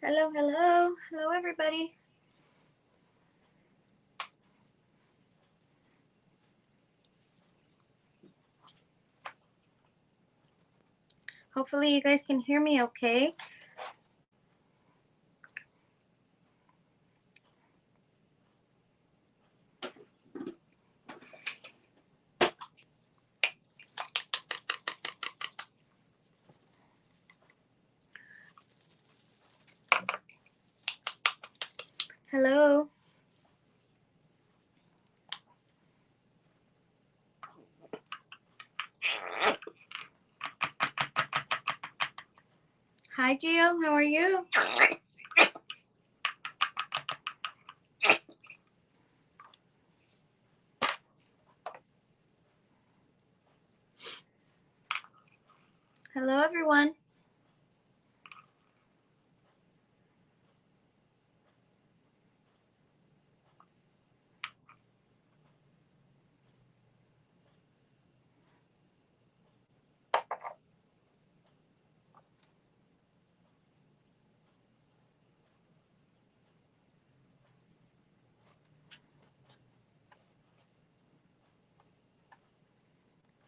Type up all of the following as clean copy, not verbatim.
Hello, hello. Hello, everybody. Hopefully you guys can hear me okay. Hello. Hi, Gio. How are you? Hello, everyone.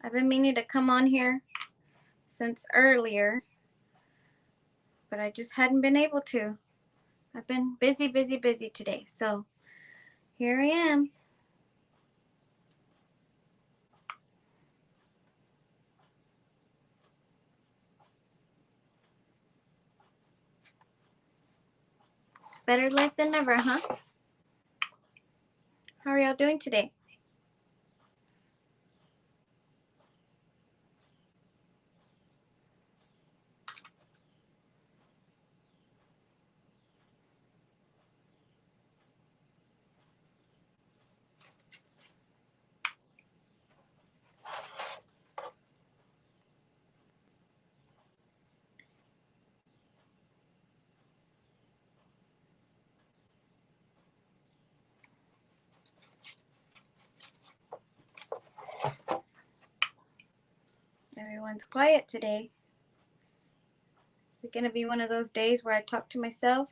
I've been meaning to come on here since earlier, but I just hadn't been able to. I've been busy today. So here I am. Better late than never, huh? How are y'all doing today? Everyone's quiet today. Is it going to be one of those days where I talk to myself?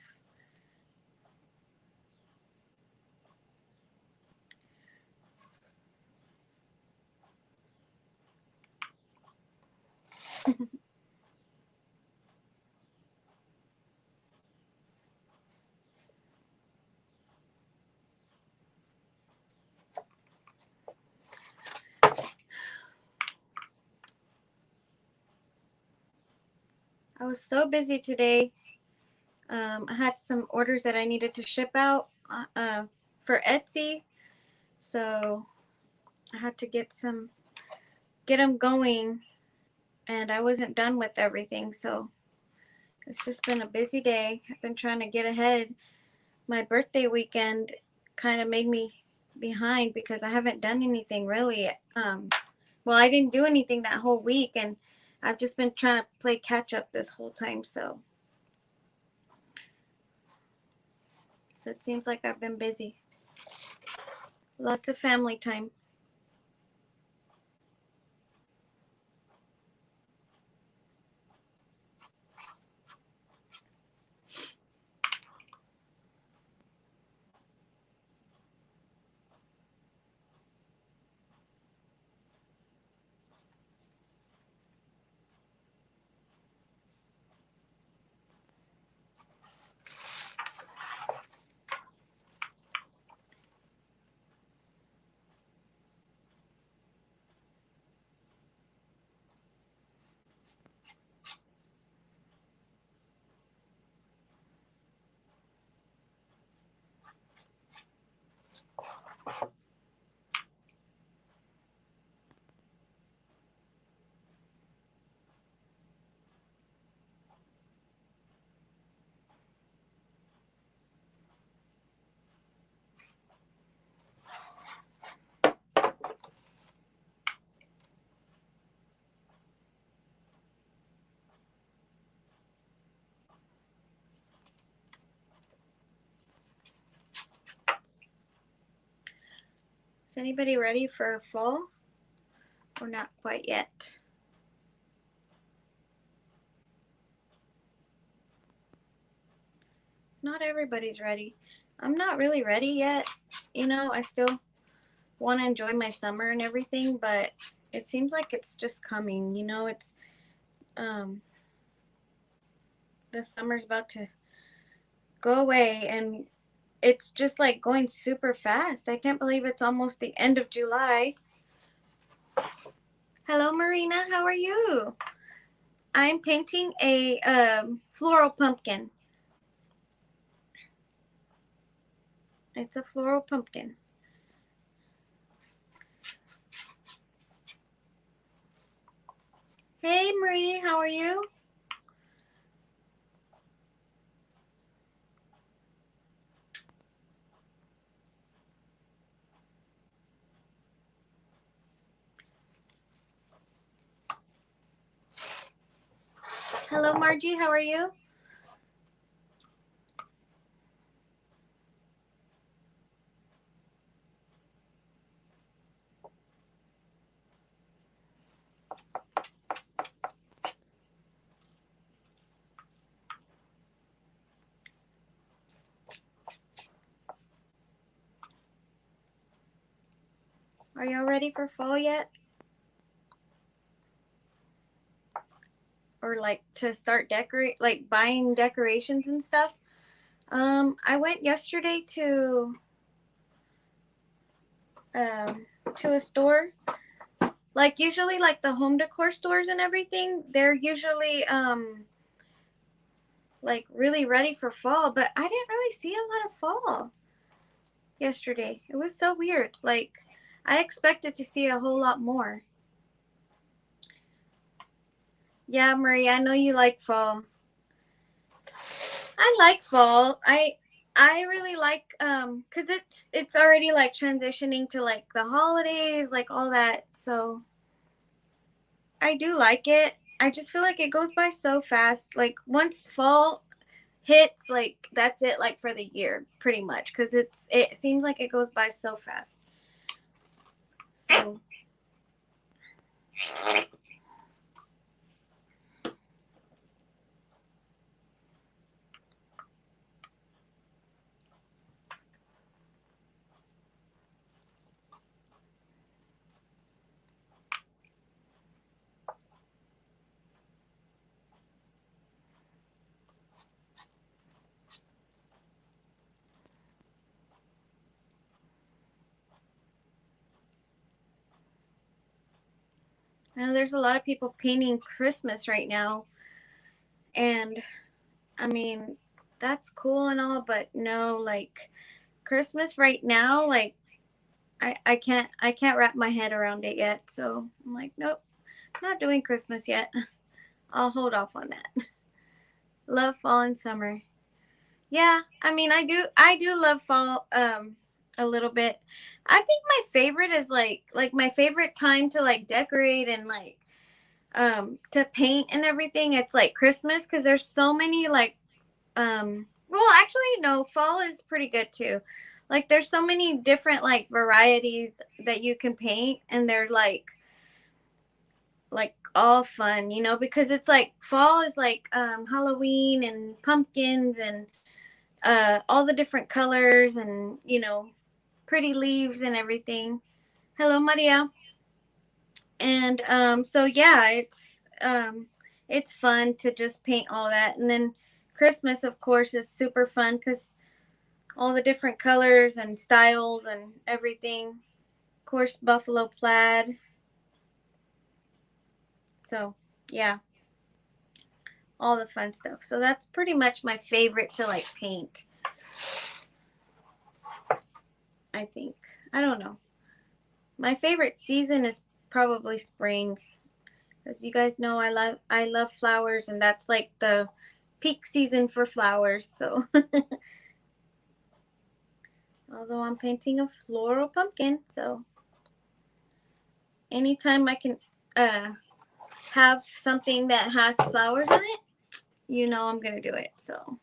I was so busy today. I had some orders that I needed to ship out for Etsy, so I had to get them going, and I wasn't done with everything, so it's just been a busy day. I've been trying to get ahead. My birthday weekend kind of made me behind because I haven't done anything really. Well, I didn't do anything that whole week, and I've just been trying to play catch up this whole time, so it seems like I've been busy. Lots of family time. Is anybody ready for fall? Or not quite yet? not everybody's ready. I'm not really ready yet. You know, I still want to enjoy my summer and everything, but it seems like it's just coming. You know, it's um the summer's about to go away, and it's just like going super fast. I can't believe it's almost the end of July. Hello, Marina. How are you? I'm painting a floral pumpkin. It's a floral pumpkin. Hey, Marie. How are you? Hello, Margie. How are you? Are y'all ready for fall yet? Or like to start like buying decorations and stuff? I went yesterday um to a store. Like usually like the home decor stores and everything, they're usually like really ready for fall, but I didn't really see a lot of fall yesterday. It was so weird. Like I expected to see a whole lot more. Yeah, Marie, I know you like fall. I like fall. I really like cuz it's already like transitioning to like the holidays, like all that. So I do like it. I just feel like it goes by so fast. Like once fall hits, like that's it, like for the year pretty much, cuz it seems like it goes by so fast. So I know there's a lot of people painting Christmas right now, and I mean, that's cool and all, but no, like Christmas right now, like I can't wrap my head around it yet. So I'm like, nope, not doing Christmas yet. I'll hold off on that. Love fall and summer. Yeah, I mean, I do love fall a little bit. I think my favorite is like my favorite time to like decorate and like to paint and everything. It's like Christmas cuz there's so many like well, actually no, fall is pretty good too. Like there's so many different like varieties that you can paint, and they're like all fun, you know, because it's like fall is like Halloween and pumpkins and all the different colors and, you know, pretty leaves and everything. Hello, Maria. And so yeah, it's fun to just paint all that. And then Christmas, of course, is super fun because all the different colors and styles and everything. Of course, buffalo plaid. So yeah, all the fun stuff. So that's pretty much my favorite to like paint, I think. I don't know. My favorite season is probably spring. As you guys know, I love flowers, and that's like the peak season for flowers. So although I'm painting a floral pumpkin, so anytime I can uh have something that has flowers on it, you know I'm gonna do it. So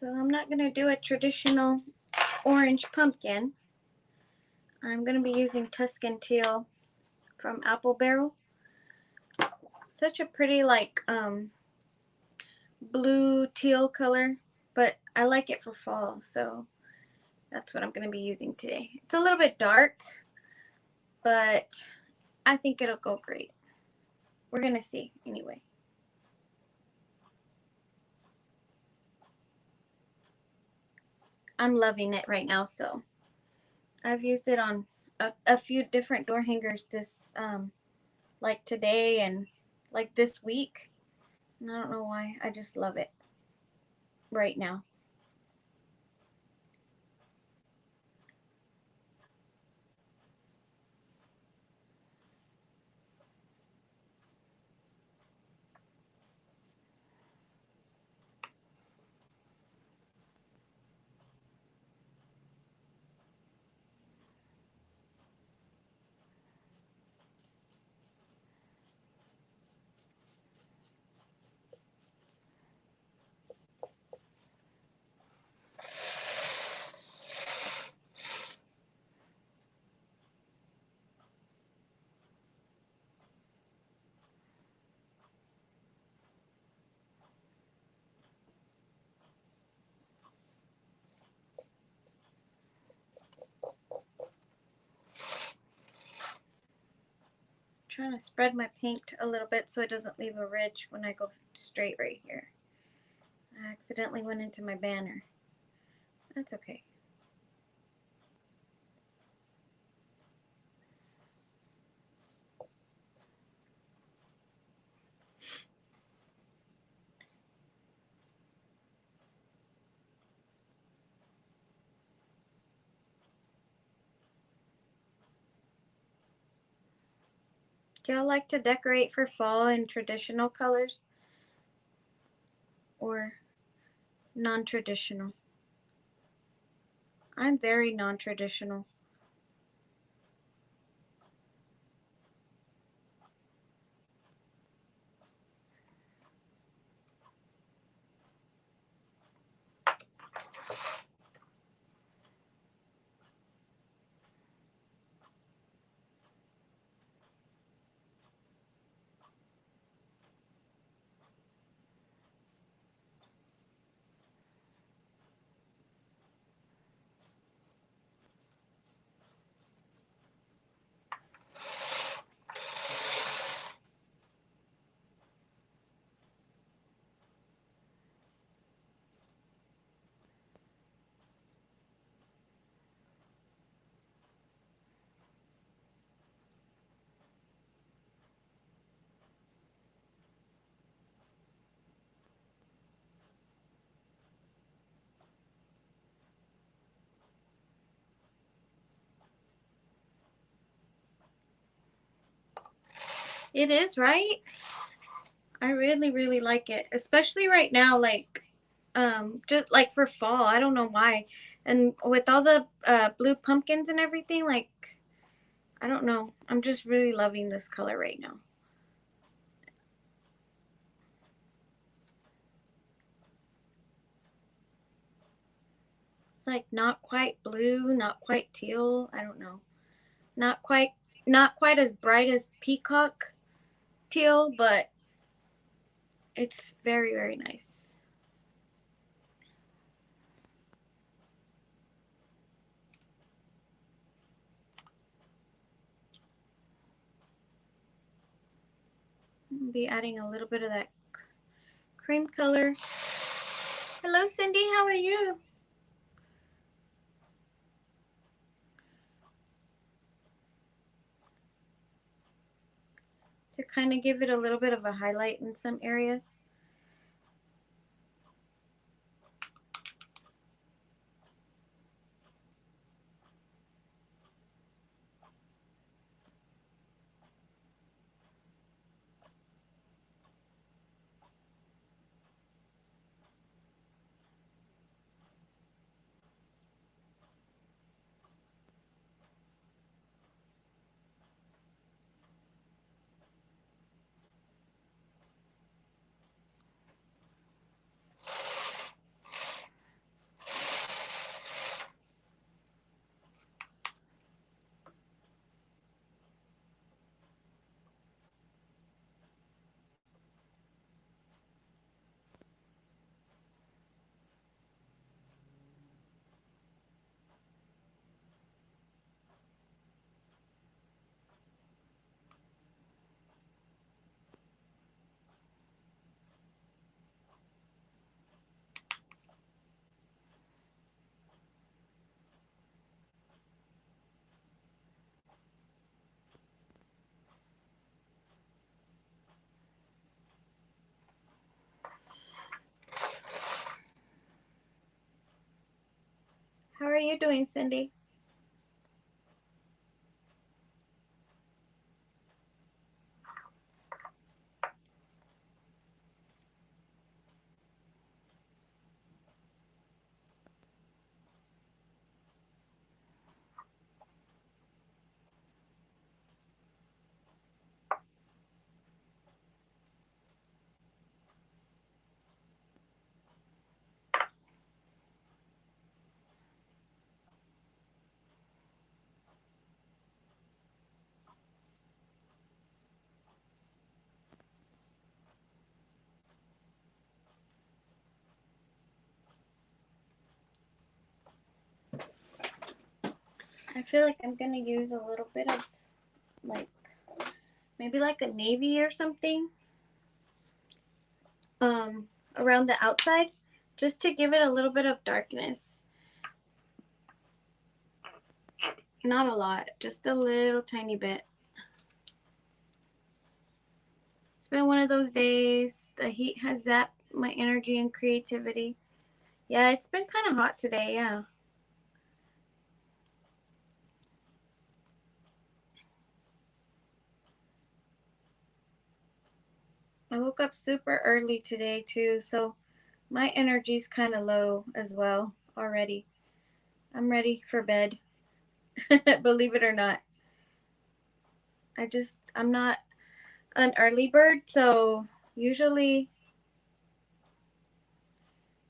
So I'm not going to do a traditional orange pumpkin. I'm going to be using Tuscan Teal from Apple Barrel. Such a pretty blue teal color, but I like it for fall, so that's what I'm going to be using today. It's a little bit dark, but I think it'll go great. We're going to see anyway. I'm loving it right now, so I've used it on a few different door hangers this like today and like this week. And I don't know why. I just love it right now. Trying to spread my paint a little bit so it doesn't leave a ridge when I go straight right here. I accidentally went into my banner. That's okay. Do y'all like to decorate for fall in traditional colors or non-traditional? I'm very non-traditional. It is, right? I really, really like it, especially right now, just like for fall. I don't know why. And with all the blue pumpkins and everything, like, I don't know. I'm just really loving this color right now. It's like not quite blue, not quite teal. I don't know. Not quite, not quite as bright as peacock teal, but it's very, very nice. I'll be adding a little bit of that cream color. Hello, Cindy. How are you? To kind of give it a little bit of a highlight in some areas. are you doing, Cindy? I feel like I'm gonna use a little bit of like maybe like a navy or something around the outside just to give it a little bit of darkness. Not a lot, just a little tiny bit. It's been one of those days. The heat has zapped my energy and creativity. Yeah, it's been kind of hot today, yeah. I woke up super early today too, so my energy's kind of low as well already. I'm ready for bed. Believe it or not. I'm not an early bird, so usually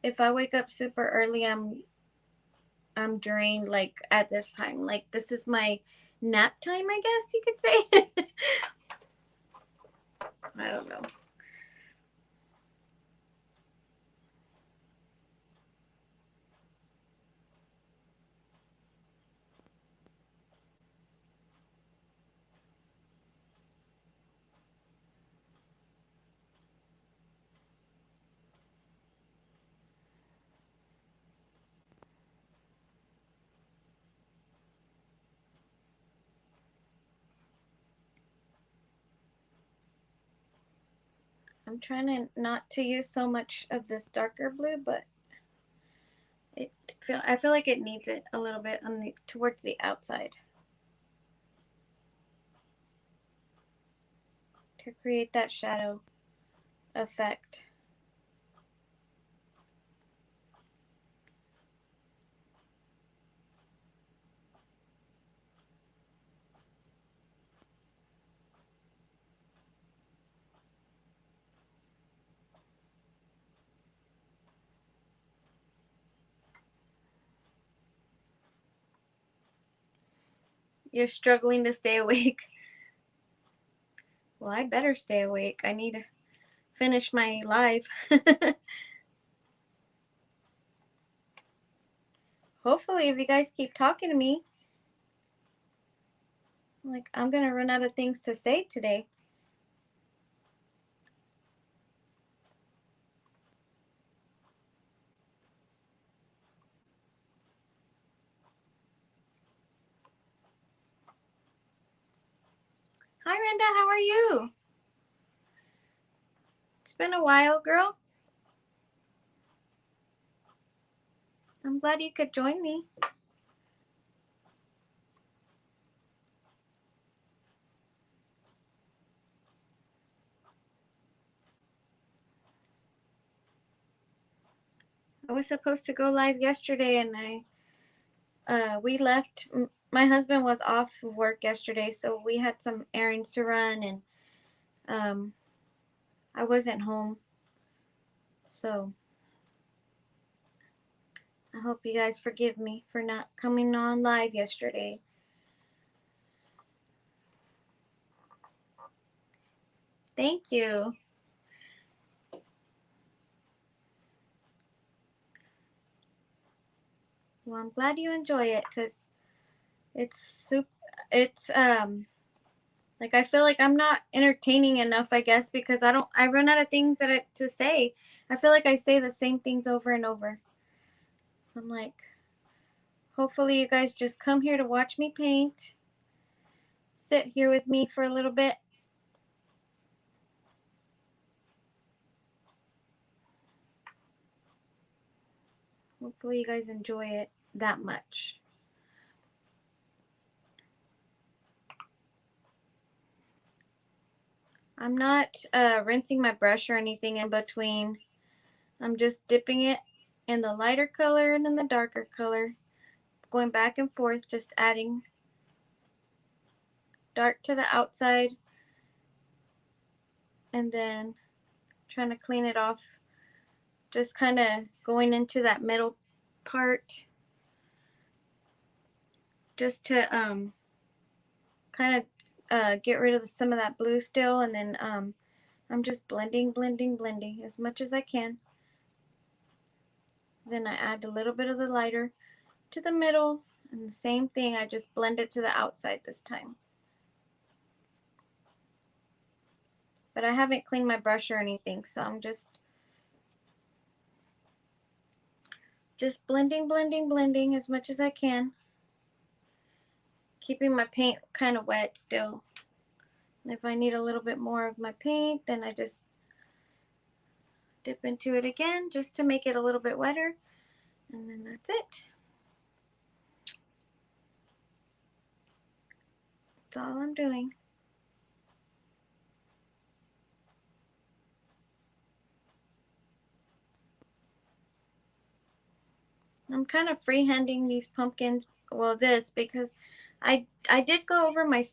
if I wake up super early, I'm drained like at this time. Like this is my nap time, I guess you could say. I don't know. I'm trying to not to use so much of this darker blue, but I feel like it needs it a little bit on the towards the outside to create that shadow effect. You're struggling to stay awake. Well, I better stay awake. I need to finish my live. Hopefully, if you guys keep talking to me, like I'm gonna run out of things to say today. Hi, Renda. How are you? It's been a while, girl. I'm glad you could join me. I was supposed to go live yesterday, and we left. My husband was off work yesterday, so we had some errands to run, and um, I wasn't home. So I hope you guys forgive me for not coming on live yesterday. Thank you. Well, I'm glad you enjoy it because it's super. It's like I feel like I'm not entertaining enough, I guess, because I run out of things to say. I feel like I say the same things over and over. So I'm like, hopefully you guys just come here to watch me paint. Sit here with me for a little bit. Hopefully you guys enjoy it. that much. I'm not rinsing my brush or anything in between. I'm just dipping it in the lighter color and in the darker color, going back and forth, just adding dark to the outside and then trying to clean it off, just kind of going into that middle part just to kind of get rid of some of that blue still, and then I'm just blending as much as I can. Then I add a little bit of the lighter to the middle, and the same thing, I just blend it to the outside this time. But I haven't cleaned my brush or anything, so I'm just blending as much as I can, keeping my paint kind of wet still. And if I need a little bit more of my paint, then I just dip into it again just to make it a little bit wetter, and then that's it. That's all I'm doing. I'm kind of freehanding these pumpkins, well, this, because I did go over my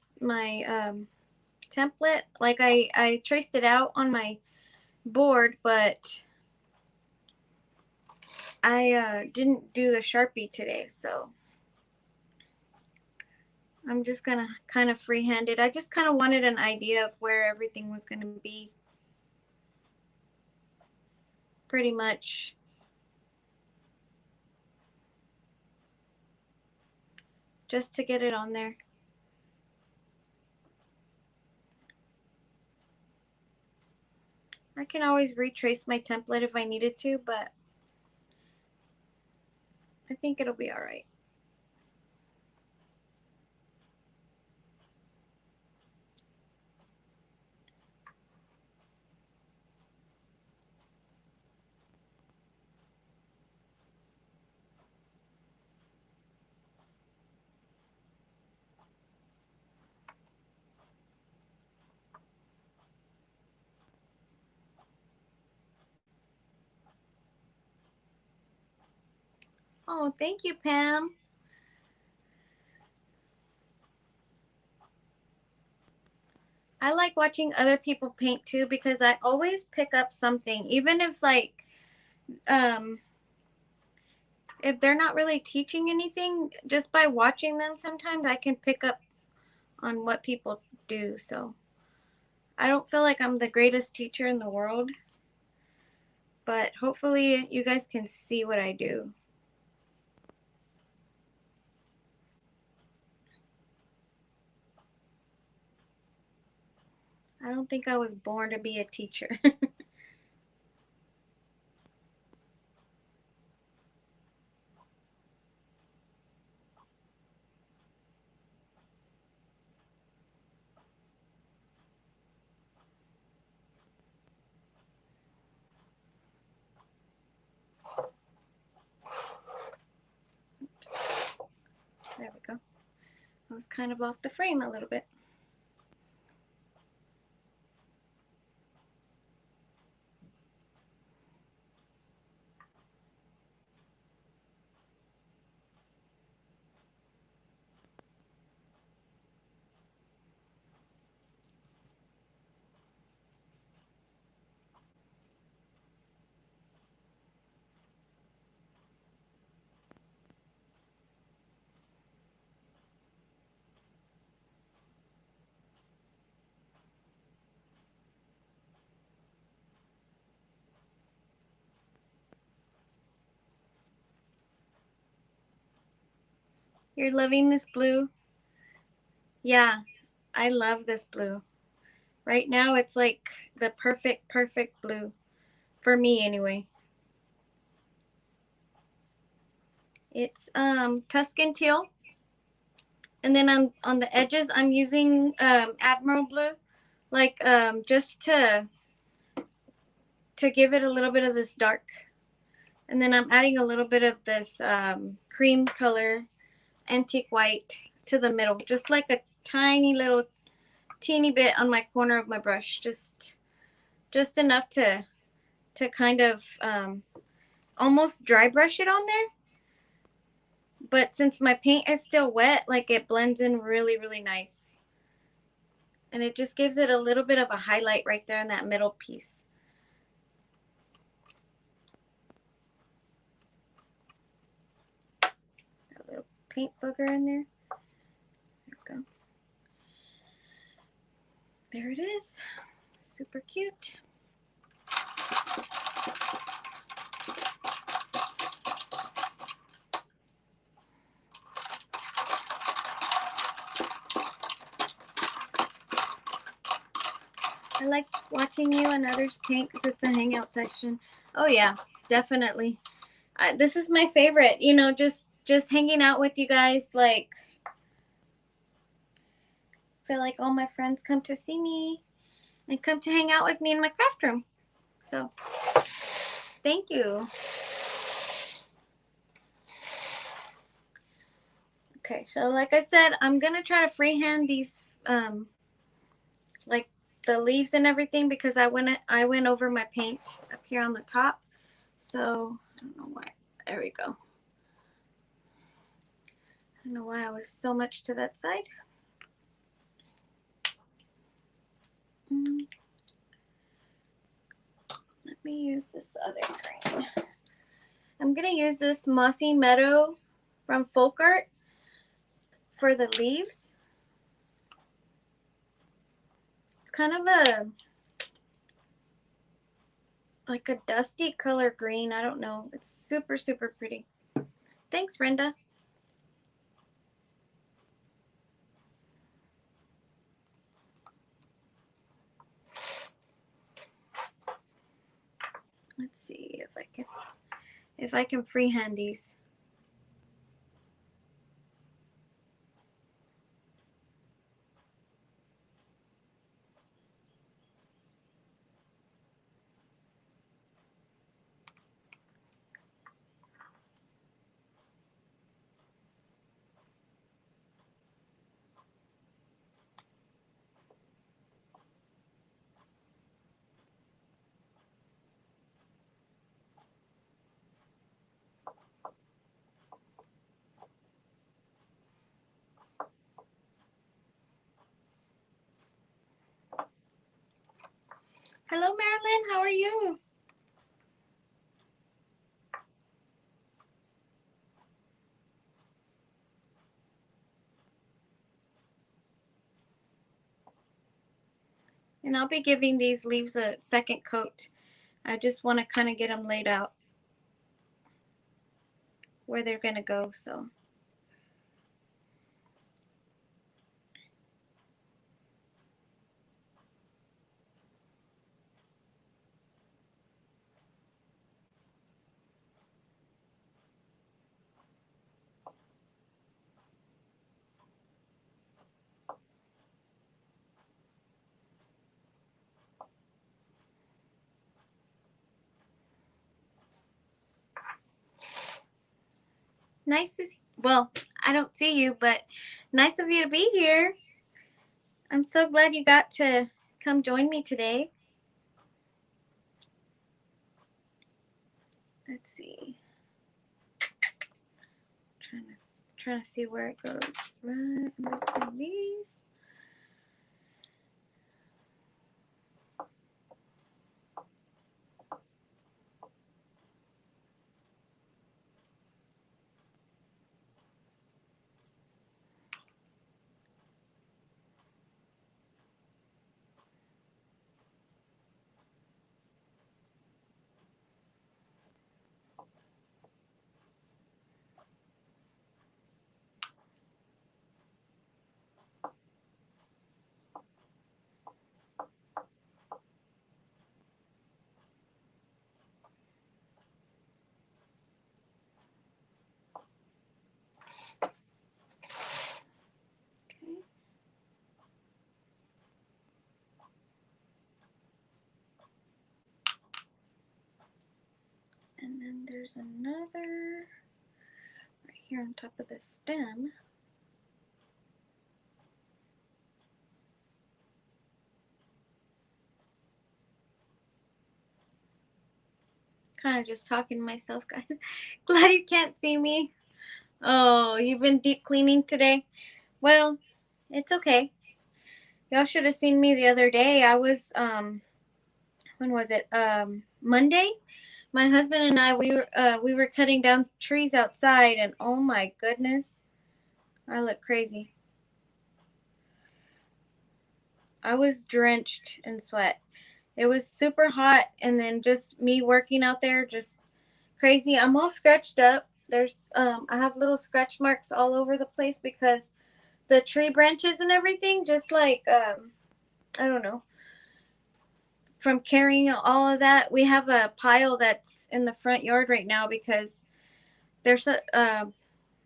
template, like I traced it out on my board, but I didn't do the Sharpie today, so I'm just gonna kind of freehand it. I just kind of wanted an idea of where everything was gonna be, pretty much. Just to get it on there. I can always retrace my template if I needed to, but I think it'll be all right. Oh, thank you, Pam. I like watching other people paint too, because I always pick up something, even if like if they're not really teaching anything, just by watching them sometimes I can pick up on what people do. So I don't feel like I'm the greatest teacher in the world, but hopefully you guys can see what I do. I don't think I was born to be a teacher. There we go. I was kind of off the frame a little bit. You're loving this blue? Yeah, I love this blue. Right now it's like the perfect blue. For me anyway. It's Tuscan teal. And then on the edges I'm using Admiral blue. Like just to give it a little bit of this dark And then I'm adding a little bit of this cream color, antique white, to the middle. Just like a tiny little, teeny bit on my corner of my brush. Just enough to kind of almost dry brush it on there. But since my paint is still wet, like it blends in really, really nice. And it just gives it a little bit of a highlight right there in that middle piece. That little paint booger in there. There we go. There it is. Super cute. I like watching you and others paint because it's a hangout section. Oh yeah, definitely. This is my favorite. You know, just hanging out with you guys. Like, feel like all my friends come to see me and come to hang out with me in my craft room. So, thank you. Okay, so like I said, I'm gonna try to freehand these, like the leaves and everything, because I went over my paint up here on the top. So I don't know why. There we go. I don't know why I was so much to that side. Let me use this other green. I'm gonna use this Mossy Meadow from Folk Art for the leaves. It's kind of like a dusty color green. I don't know. It's super, super pretty. Thanks, Brenda. Let's see if I can freehand these. Hello, Marilyn. How are you? And I'll be giving these leaves a second coat. I just want to kind of get them laid out where they're going to go. So nice to, well, I don't see you, but nice of you to be here. I'm so glad you got to come join me today. Let's see. Trying to see where it goes. Right in between these. There's another right here on top of the stem. Kind of just talking to myself, guys. Glad you can't see me. Oh, you've been deep cleaning today? Well, it's okay. Y'all should have seen me the other day. I was when was it? Monday. My husband and I we were cutting down trees outside, and oh my goodness, I look crazy. I was drenched in sweat. It was super hot, and then just me working out there, just crazy. I'm all scratched up. There's I have little scratch marks all over the place because the tree branches and everything, just like I don't know, from carrying all of that. We have a pile that's in the front yard right now because there's a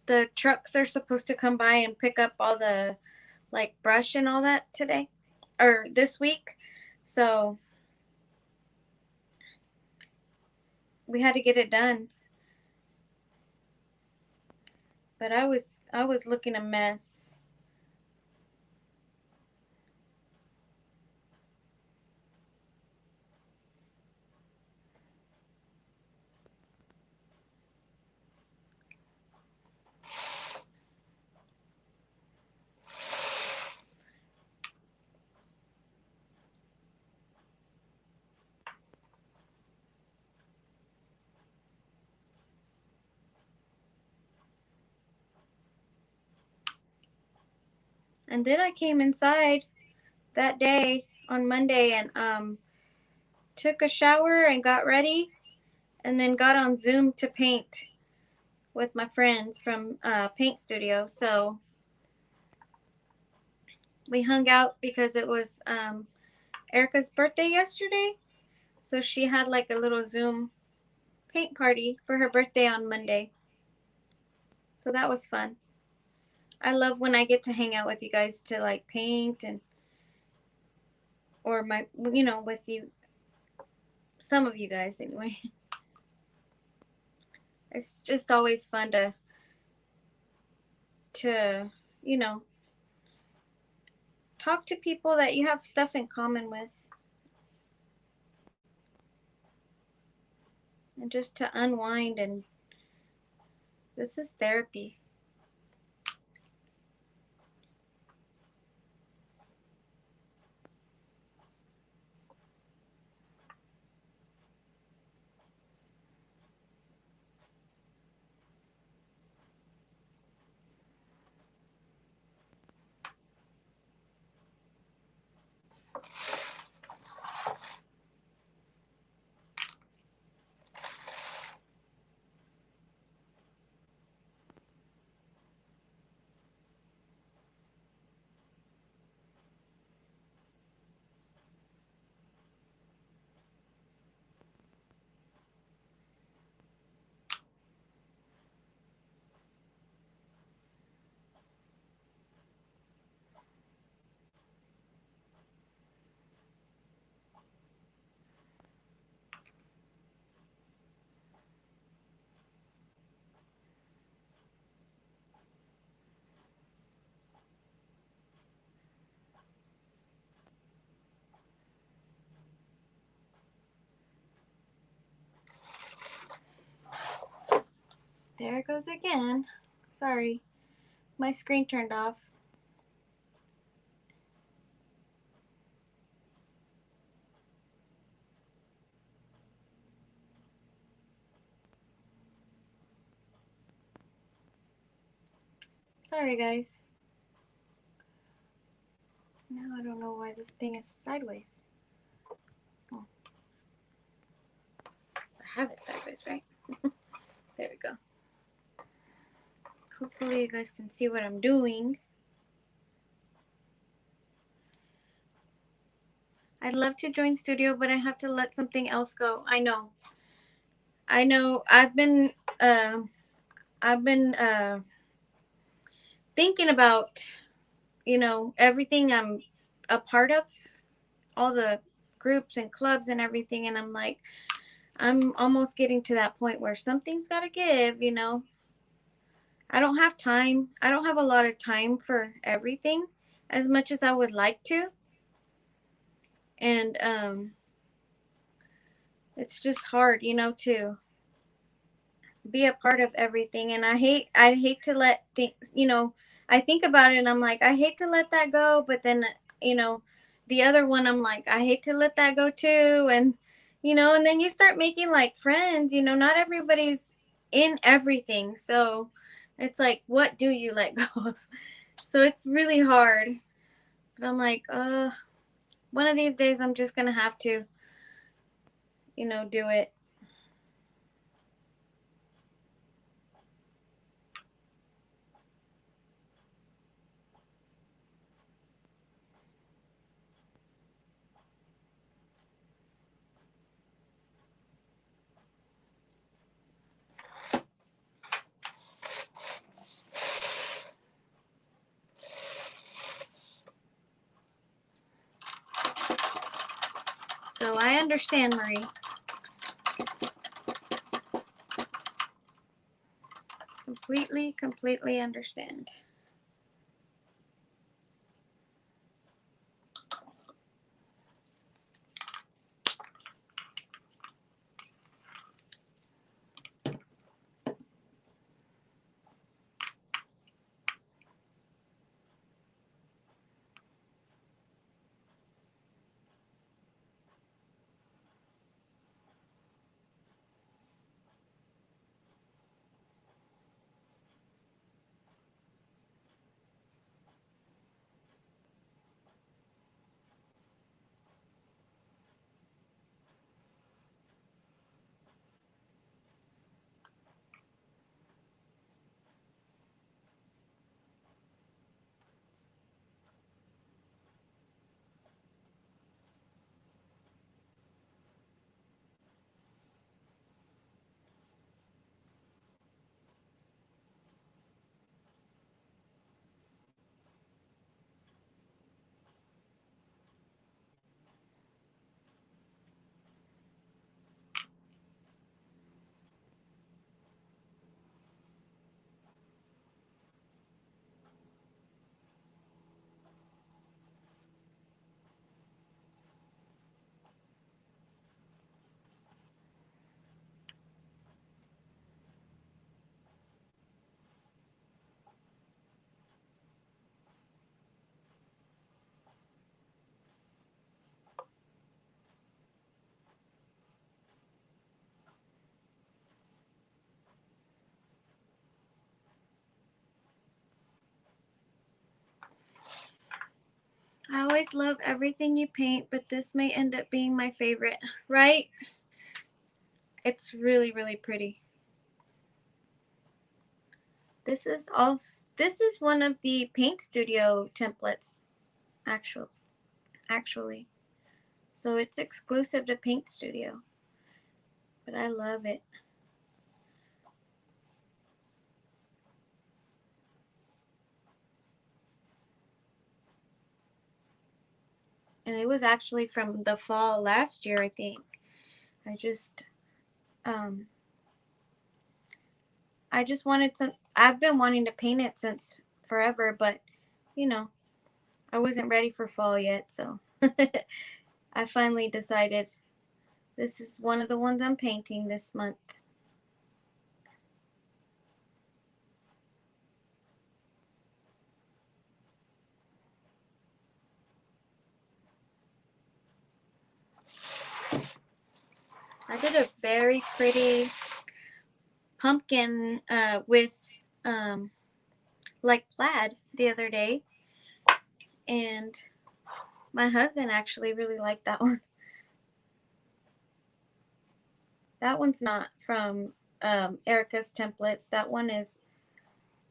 the trucks are supposed to come by and pick up all the like brush and all that today or this week. So we had to get it done. But I was looking a mess. And then I came inside that day on Monday and took a shower and got ready and then got on Zoom to paint with my friends from Paint Studio. So we hung out because it was Erica's birthday yesterday. So she had like a little Zoom paint party for her birthday on Monday. So that was fun. I love when I get to hang out with you guys to like paint and or my with you, some of you guys anyway. It's just always fun to you know talk to people that you have stuff in common with, and just to unwind. And this is therapy. There it goes again. Sorry, my screen turned off. Sorry, guys. Now I don't know why this thing is sideways. Oh, I have it sideways, right? There we go. Hopefully you guys can see what I'm doing. I'd love to join studio, but I have to let something else go. I know. I've been thinking about, everything I'm a part of, all the groups and clubs and everything, and I'm like, I'm almost getting to that point where something's got to give, you know. I don't have time. I don't have a lot of time for everything as much as I would like to. And it's just hard, you know, to be a part of everything. And I hate to let things, you know, I think about it and I'm like, I hate to let that go, but then, you know, the other one I'm like, I hate to let that go too. And you know, and then you start making like friends, you know, not everybody's in everything. So it's like, what do you let go of? So it's really hard. But I'm like, one of these days I'm just going to have to, you know, do it. So I understand, Marie. Completely understand. I always love everything you paint, but this may end up being my favorite, right? It's really pretty. This is one of the paint studio templates, actual actually. So it's exclusive to Paint Studio, but I love it. And it was actually from the fall last year, I think. I just um I just wanted some. I've been wanting to paint it since forever, but you know, I wasn't ready for fall yet, so I finally decided this is one of the ones I'm painting this month. I did a very pretty pumpkin with like plaid the other day, and my husband actually really liked that one. That one's not from Erica's templates. That one is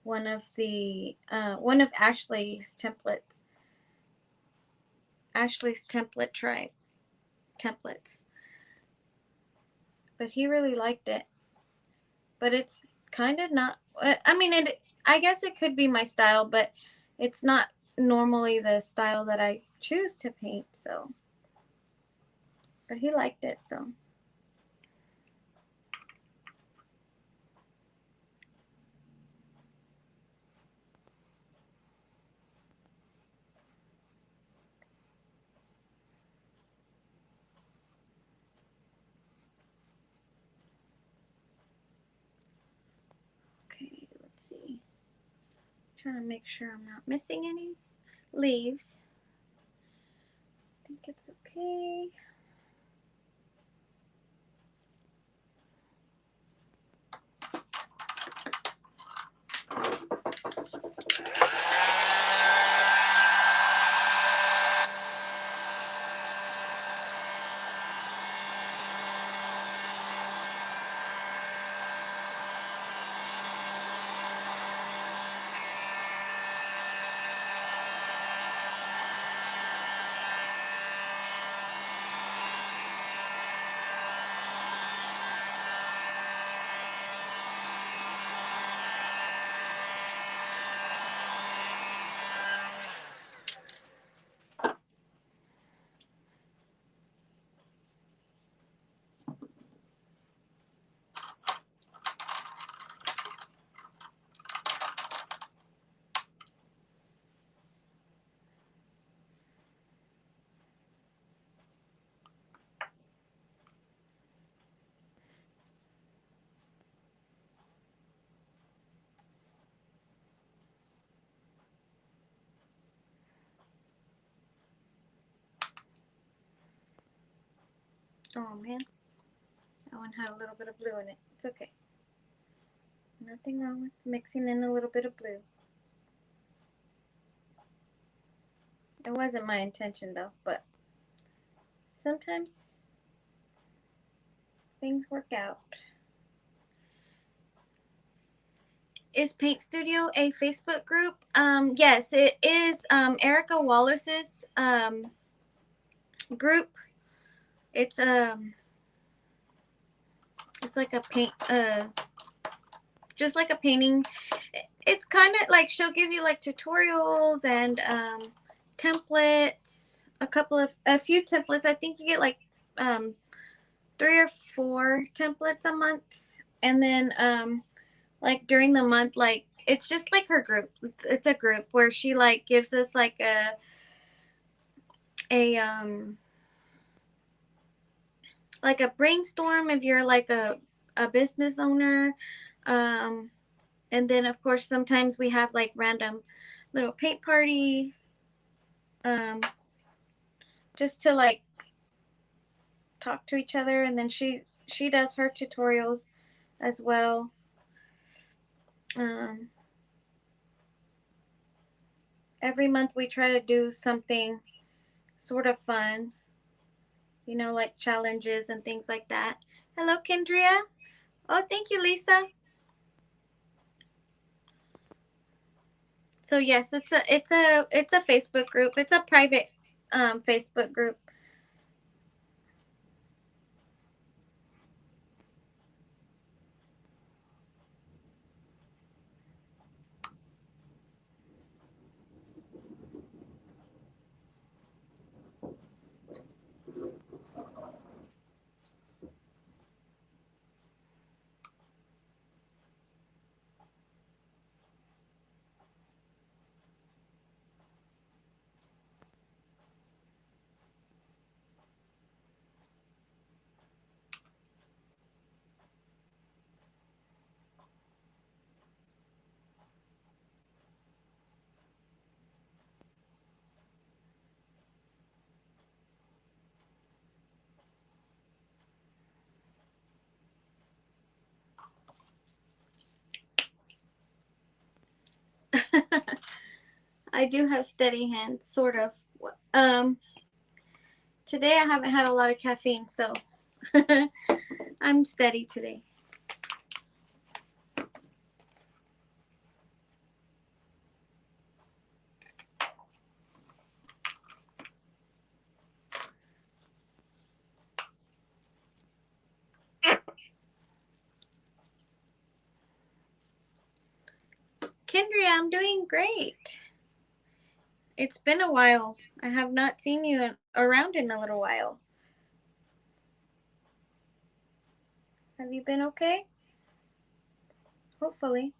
one of Ashley's templates. Ashley's template tribe templates. But he really liked it. But it's kind of not. I mean, it. I guess it could be my style, but it's not normally the style that I choose to paint. So, but he liked it. So Trying to make sure I'm not missing any leaves. I think it's okay. Oh man, that one had a little bit of blue in it. It's okay. Nothing wrong with mixing in a little bit of blue. It wasn't my intention though, but sometimes things work out. Is Paint Studio a Facebook group? Yes, it is. Erica Wallace's group. It's it's like a paint just like a painting. It's kind of like she'll give you like tutorials and templates, a few templates. I think you get like 3 or 4 templates a month, and then like during the month, like it's just like her group. It's a group where she like gives us like a like a brainstorm if you're like a business owner. And then of course sometimes we have like random little paint party, just to like talk to each other. And then she does her tutorials as well. Every month we try to do something sort of fun, you know, like challenges and things like that. Hello, Kendria. Oh, thank you, Lisa. So yes, it's a Facebook group. It's a private Facebook group. I do have steady hands, sort of. Um, Today I haven't had a lot of caffeine, so I'm steady today. Kendria, I'm doing great. It's been a while. I have not seen you around in a little while. Have you been okay? Hopefully.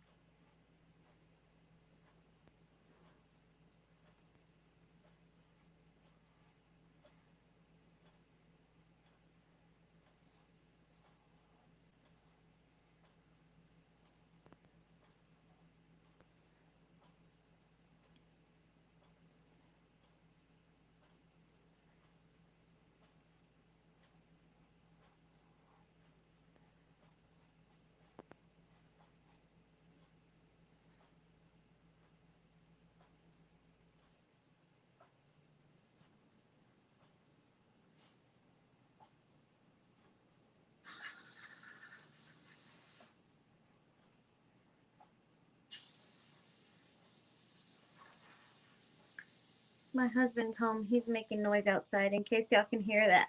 My husband's home. He's making noise outside in case y'all can hear that.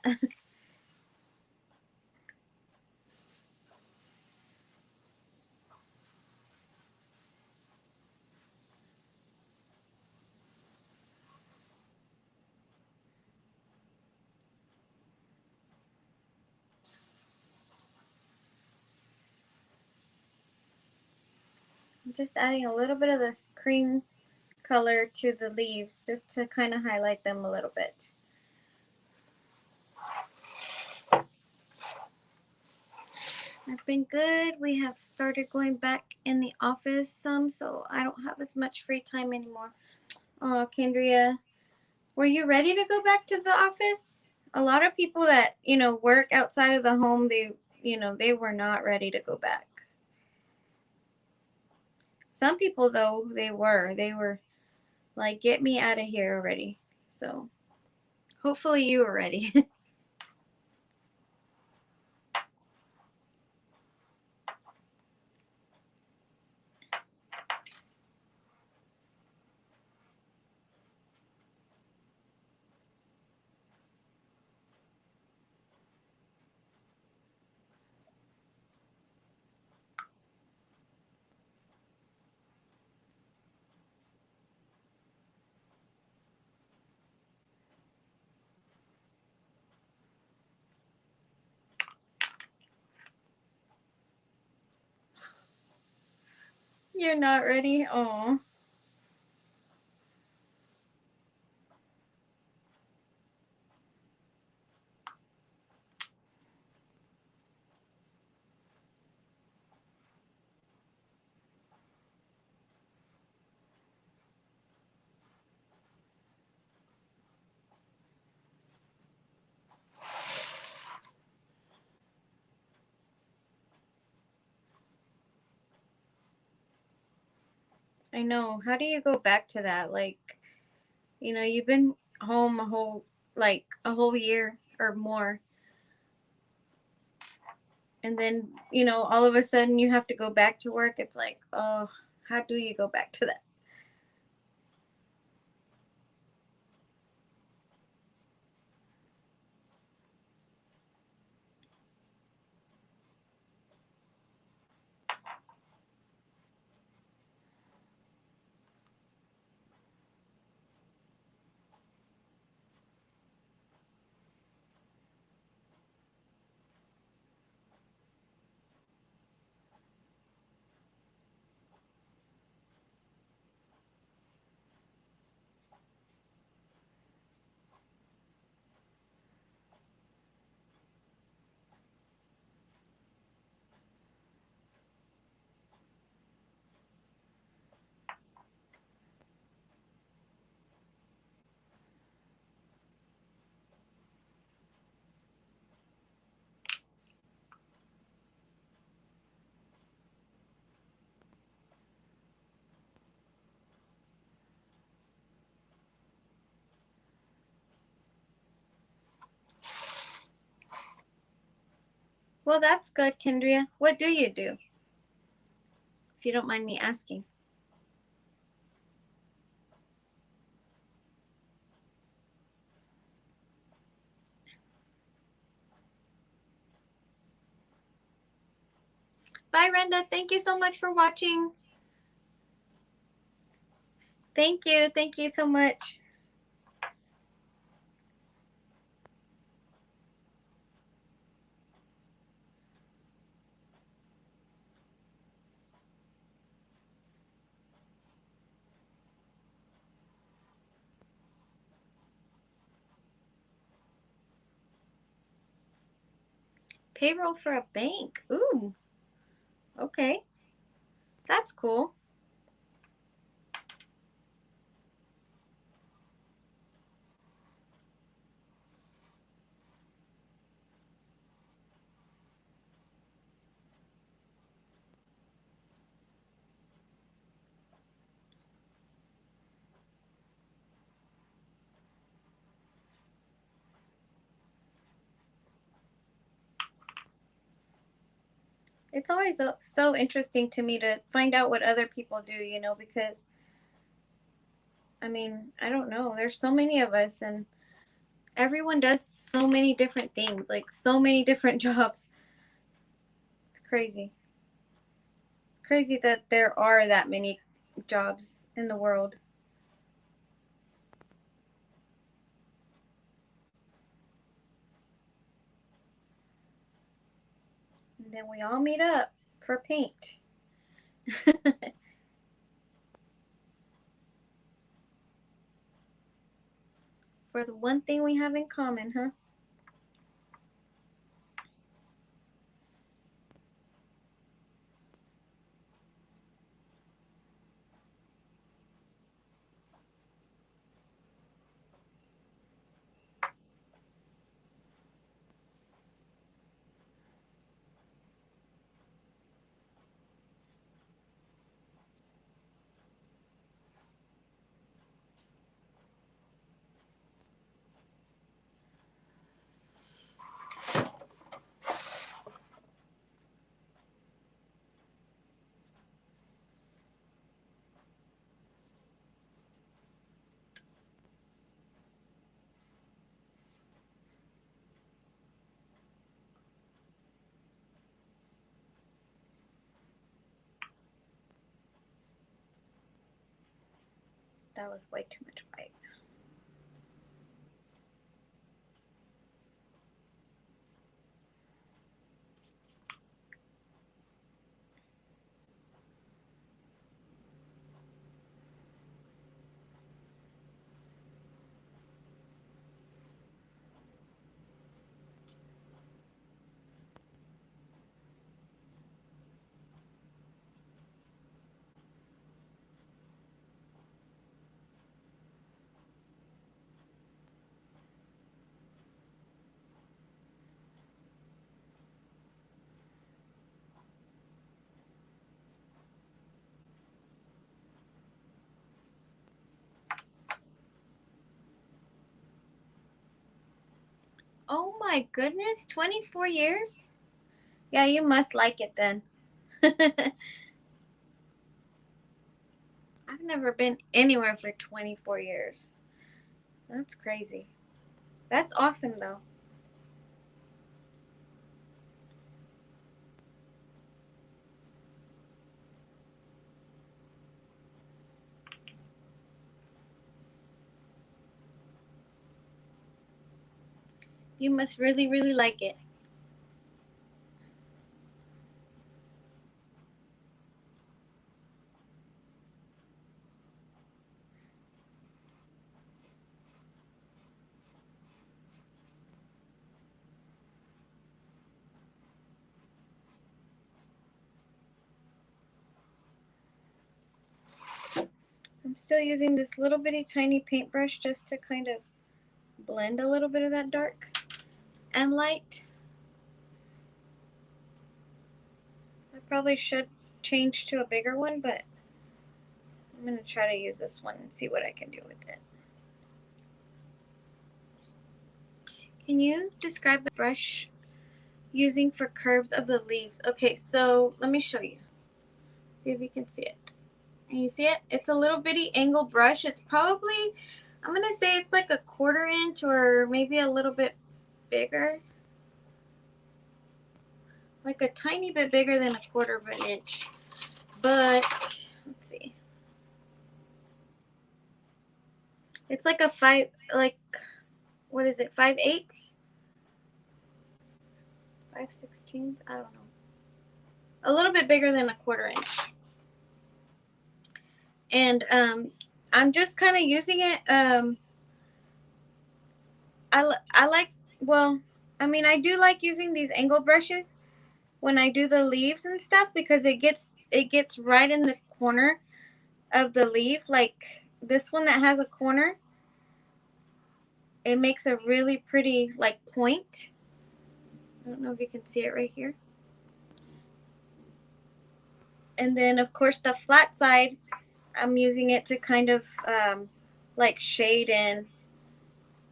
I'm just adding a little bit of this cream color to the leaves just to kind of highlight them a little bit. I've been good. We have started going back in the office some, so I don't have as much free time anymore. Oh, Kendria, were you ready to go back to the office? A lot of people that, work outside of the home, they were not ready to go back. Some people, though, they were like, get me out of here already. So hopefully you were ready. You're not ready? Oh. I know. How do you go back to that? Like, you've been home a whole year or more. And then, all of a sudden you have to go back to work. It's like, oh, how do you go back to that? Well, that's good, Kendria. What do you do? If you don't mind me asking. Bye, Renda. Thank you so much for watching. Thank you. Thank you so much. Payroll for a bank. Ooh, okay. That's cool. It's always so interesting to me to find out what other people do, because I mean, I don't know. There's so many of us, and everyone does so many different things, like so many different jobs. It's crazy. It's crazy that there are that many jobs in the world. And then we all meet up for paint. For the one thing we have in common, huh? That was way too much white. Oh my goodness, 24 years? Yeah, you must like it then. I've never been anywhere for 24 years. That's crazy. That's awesome though. You must really, really like it. I'm still using this little bitty tiny paintbrush just to kind of blend a little bit of that dark and light. I probably should change to a bigger one, but I'm going to try to use this one and see what I can do with it. Can you describe the brush using for curves of the leaves? Okay, so let me show you. See if you can see it. Can you see it? It's a little bitty angle brush. It's probably, I'm going to say it's like a 1/4 inch or maybe a little bit bigger. Like a tiny bit bigger than a 1/4 of an inch. But, let's see. It's like a what is it, 5/8? 5/16? I don't know. A little bit bigger than a 1/4 inch. And I'm just kind of using it. I like, well, I mean, I do like using these angle brushes when I do the leaves and stuff because it gets right in the corner of the leaf. Like this one that has a corner, it makes a really pretty like point. I don't know if you can see it right here. And then of course the flat side, I'm using it to kind of like shade in.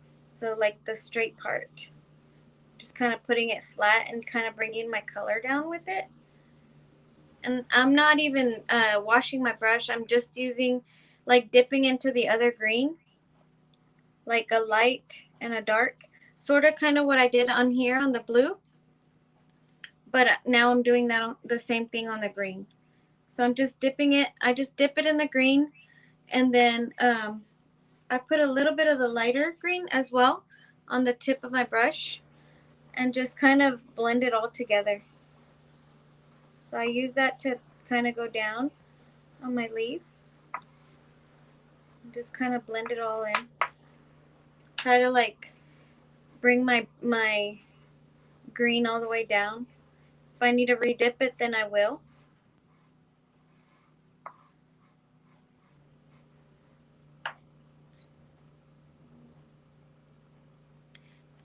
So like the straight part, just kind of putting it flat and kind of bringing my color down with it. And I'm not even washing my brush. I'm just using like dipping into the other green, like a light and a dark, sort of kind of what I did on here on the blue, but now I'm doing that on the same thing on the green. So I'm just dipping it. I just dip it in the green, and then I put a little bit of the lighter green as well on the tip of my brush, and just kind of blend it all together. So I use that to kind of go down on my leaf. Just kind of blend it all in. Try to like bring my green all the way down. If I need to redip it, then I will.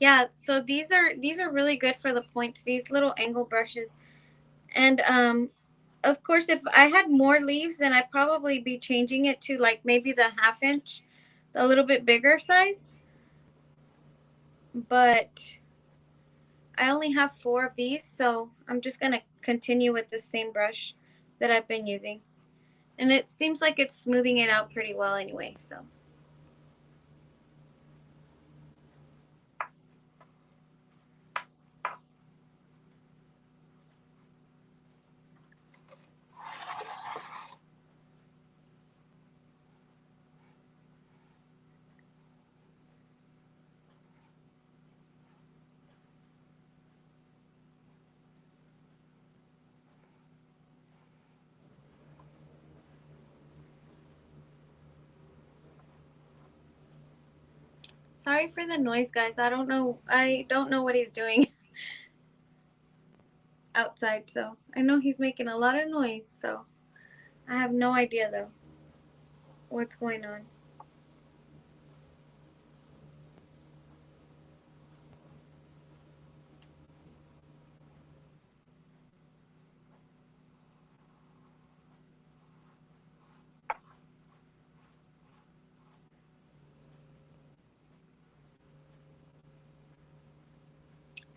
Yeah, so these are really good for the points. These little angle brushes, and of course, if I had more leaves, then I'd probably be changing it to like maybe the 1/2 inch, a little bit bigger size. But I only have 4 of these, so I'm just gonna continue with the same brush that I've been using. And it seems like it's smoothing it out pretty well anyway, so. Sorry for the noise, guys. I don't know what he's doing outside, so I know he's making a lot of noise, so I have no idea though what's going on.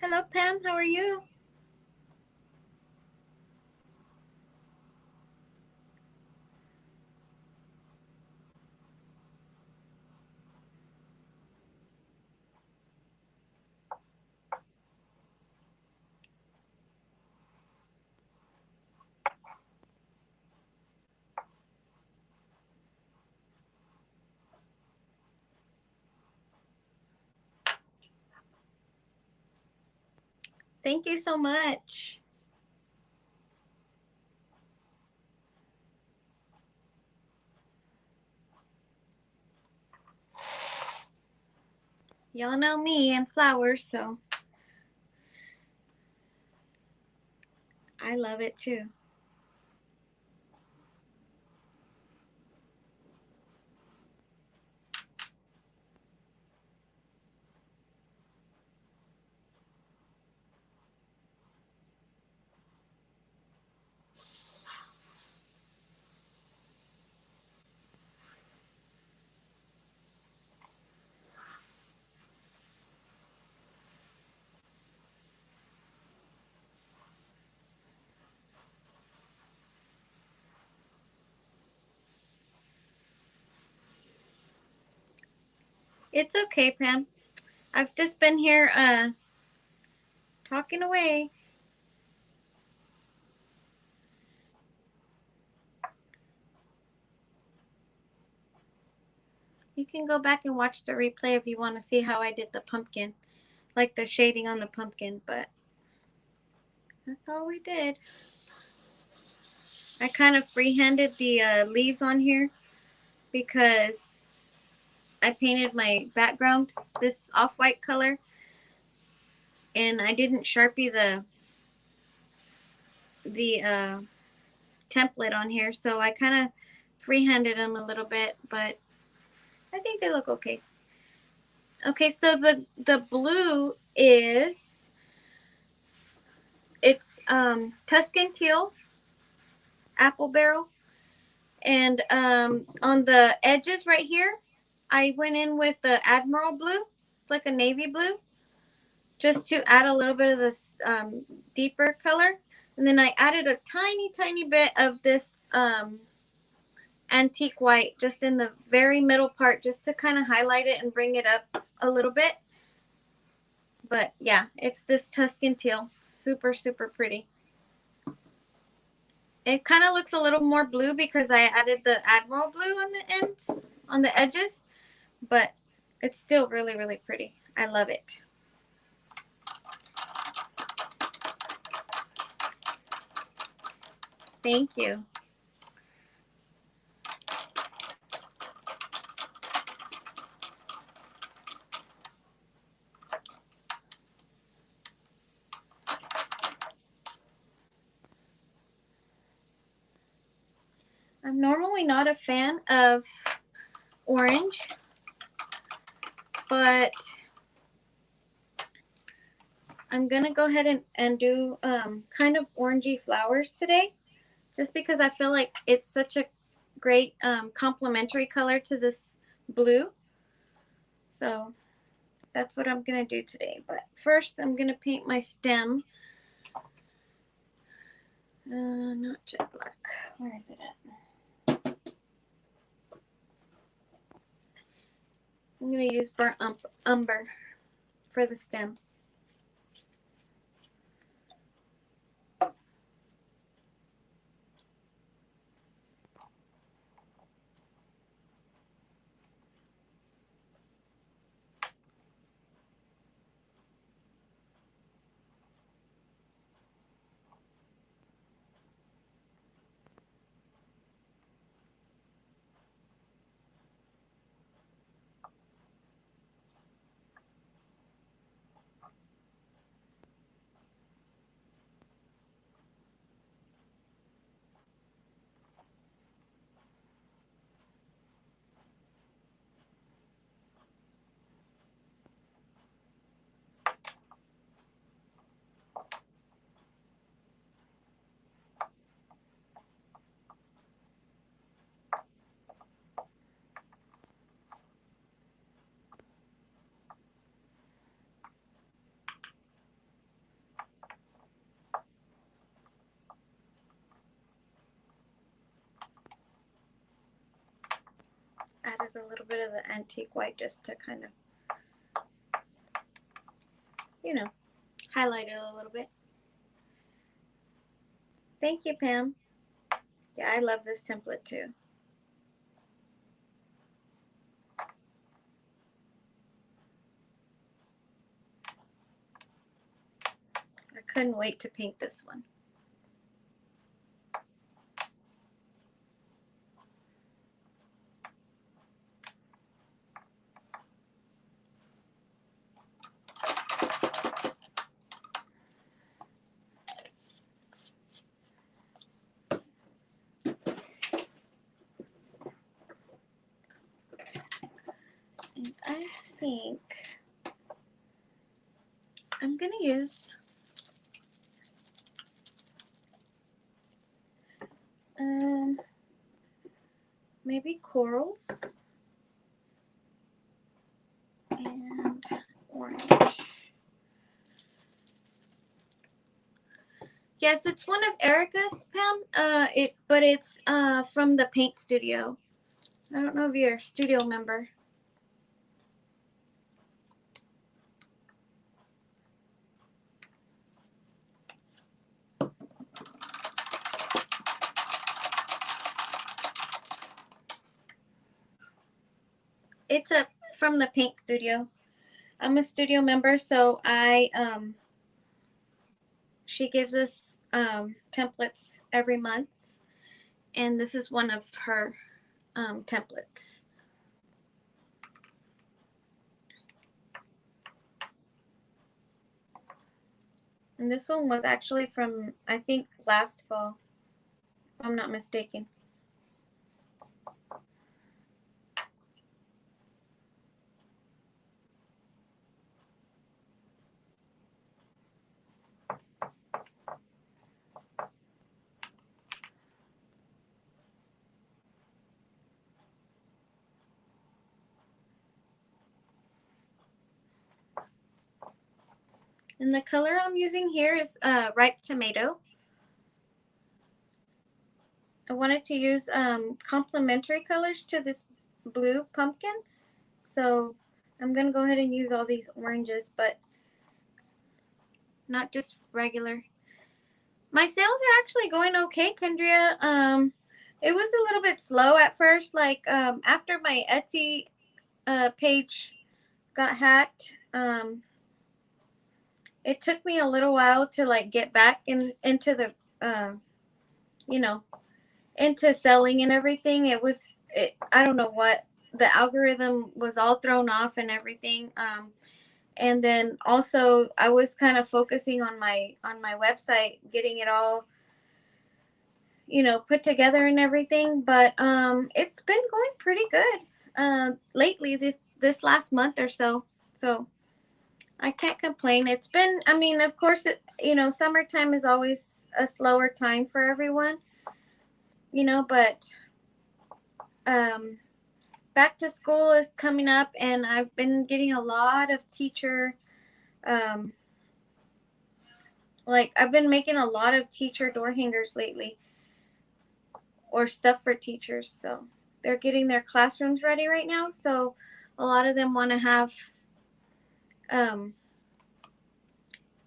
Hello, Pam. How are you? Thank you so much. Y'all know me and flowers, so I love it too. It's okay, Pam. I've just been here talking away. You can go back and watch the replay if you want to see how I did the pumpkin, like the shading on the pumpkin, but that's all we did. I kind of freehanded the leaves on here because I painted my background this off-white color, and I didn't Sharpie the template on here, so I kind of freehanded them a little bit, but I think they look okay. Okay, so the blue is, it's Tuscan teal, apple barrel, and on the edges right here, I went in with the Admiral blue, like a navy blue, just to add a little bit of this deeper color. And then I added a tiny, tiny bit of this antique white just in the very middle part, just to kind of highlight it and bring it up a little bit. But yeah, it's this Tuscan teal. Super, super pretty. It kind of looks a little more blue because I added the Admiral blue on the ends, on the edges. But it's still really, really pretty. I love it. Thank you. I'm normally not a fan of orange, but I'm going to go ahead and do kind of orangey flowers today, just because I feel like it's such a great complementary color to this blue. So that's what I'm going to do today. But first, I'm going to paint my stem. Not jet black. Where is it at? I'm going to use burnt umber for the stem. Added a little bit of the antique white just to kind of, you know, highlight it a little bit. Thank you, Pam. Yeah, I love this template too. I couldn't wait to paint this one. And I think I'm going to use maybe corals and orange. Yes, it's one of Erica's, Pam. But it's from the paint studio. I don't know if you're a studio member. It's from the paint studio. I'm a studio member, so she gives us templates every month, and this is one of her templates. And this one was actually from, I think, last fall, if I'm not mistaken. And the color I'm using here is ripe tomato. I wanted to use complementary colors to this blue pumpkin. So I'm going to go ahead and use all these oranges, but not just regular. My sales are actually going okay, Kendria. It was a little bit slow at first. Like after my Etsy page got hacked, it took me a little while to like get back into the you know, into selling and everything. I don't know what, the algorithm was all thrown off and everything. And then also I was kind of focusing on my website, getting it all, you know, put together and everything. But it's been going pretty good lately, this last month or so. So I can't complain. It's been, I mean, of course, you know, summertime is always a slower time for everyone, you know, but um, back to school is coming up, and I've been getting a lot of teacher, um, like, I've been making a lot of teacher door hangers lately, or stuff for teachers. So they're getting their classrooms ready right now. So a lot of them want to have um,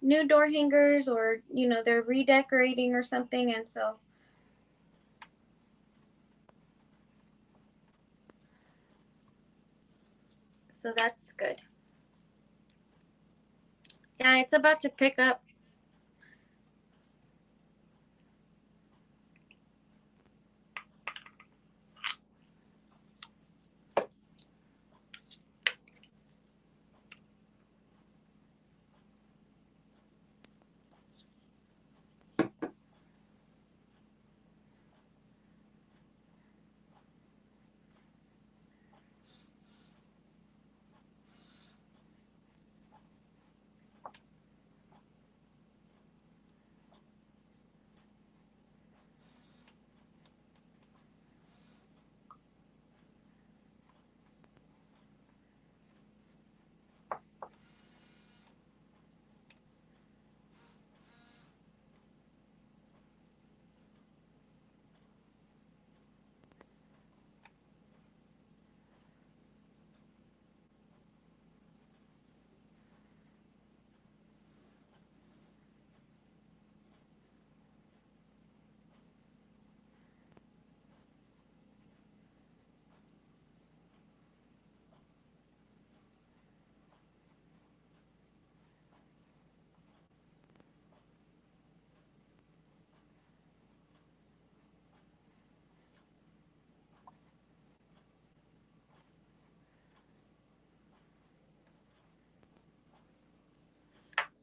new door hangers, or, you know, they're redecorating or something. And so that's good. Yeah, it's about to pick up.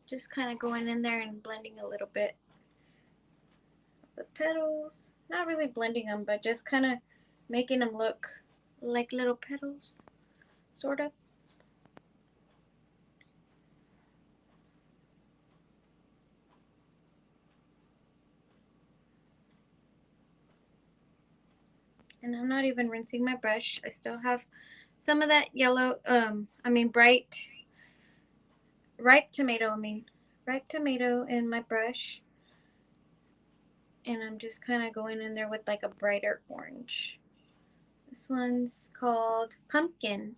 Just kind of going in there and blending a little bit the petals. Not really blending them, but just kind of making them look like little petals, sort of. And I'm not even rinsing my brush. I still have some of that yellow, ripe tomato, ripe tomato in my brush. And I'm just kind of going in there with like a brighter orange. This one's called Pumpkin.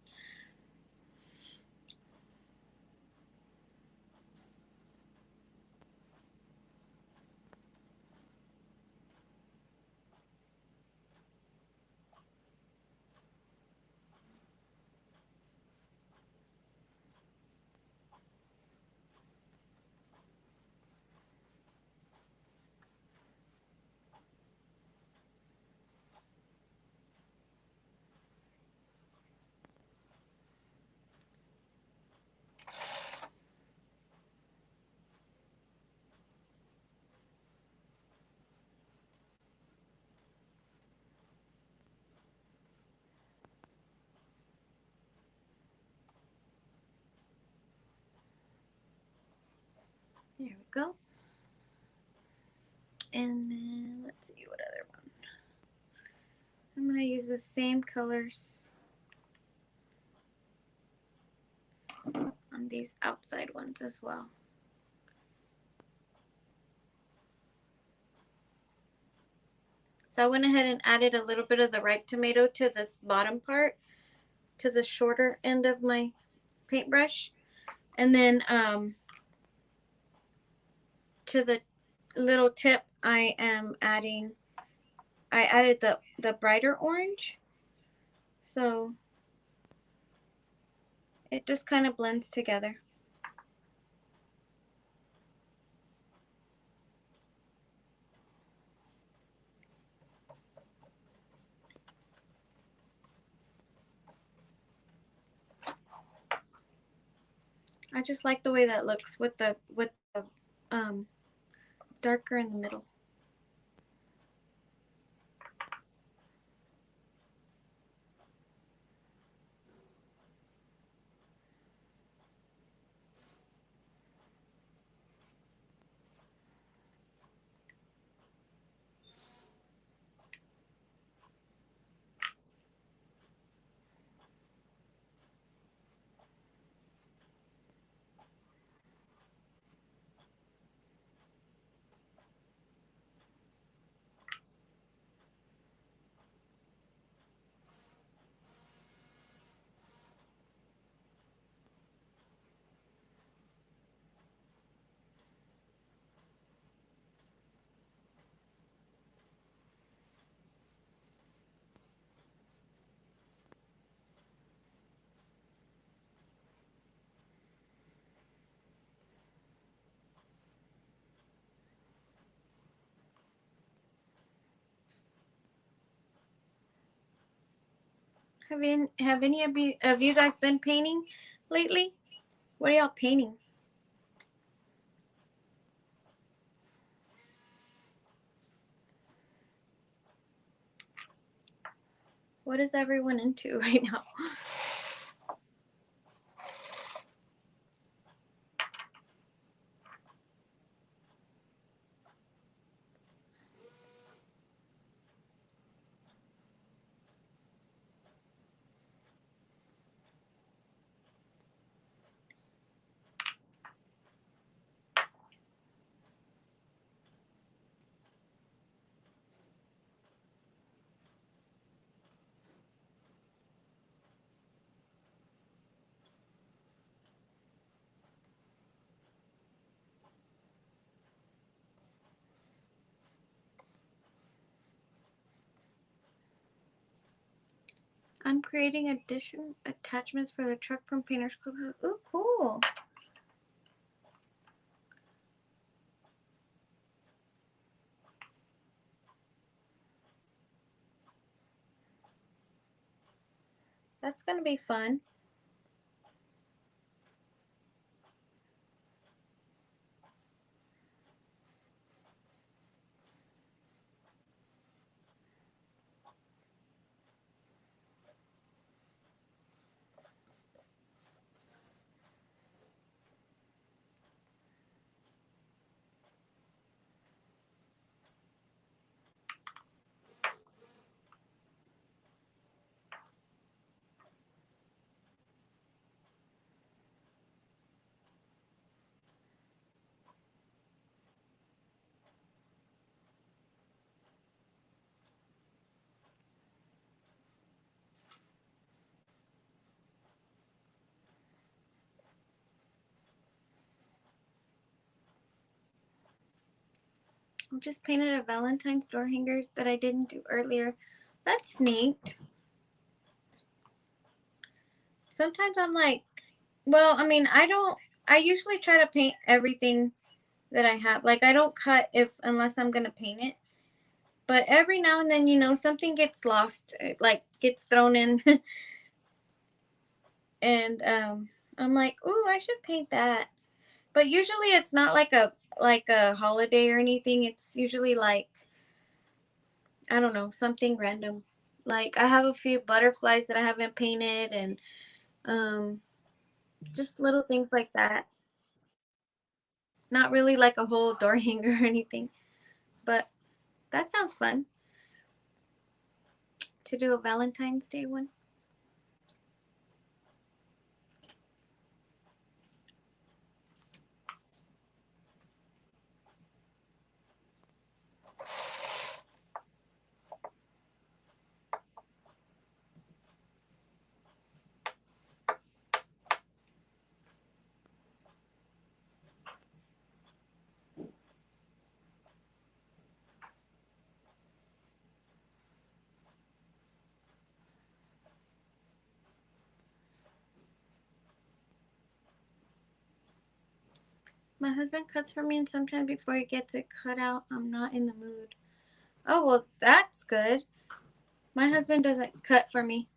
There we go. And then let's see what other one. I'm going to use the same colors on these outside ones as well. So I went ahead and added a little bit of the ripe tomato to this bottom part, to the shorter end of my paintbrush. And then to the little tip, I added the brighter orange. So it just kind of blends together. I just like the way that looks with the um darker in the middle. Have any of you guys been painting lately? What are y'all painting? What is everyone into right now? I'm creating additional attachments for the truck from Painters Clubhouse. Ooh, cool. That's gonna be fun. I just painted a Valentine's door hanger that I didn't do earlier. That's neat. Sometimes I'm like, well, I mean, I usually try to paint everything that I have. Like, I don't cut unless I'm going to paint it. But every now and then, something gets lost, like gets thrown in. And I'm like, ooh, I should paint that. But usually it's not like a holiday or anything. It's usually like, I don't know, something random. Like I have a few butterflies that I haven't painted, and um just little things like that. Not really like a whole door hanger or anything. But that sounds fun to do a Valentine's Day one. My husband cuts for me, and sometimes before he gets it cut out, I'm not in the mood. Oh, well, that's good. My husband doesn't cut for me.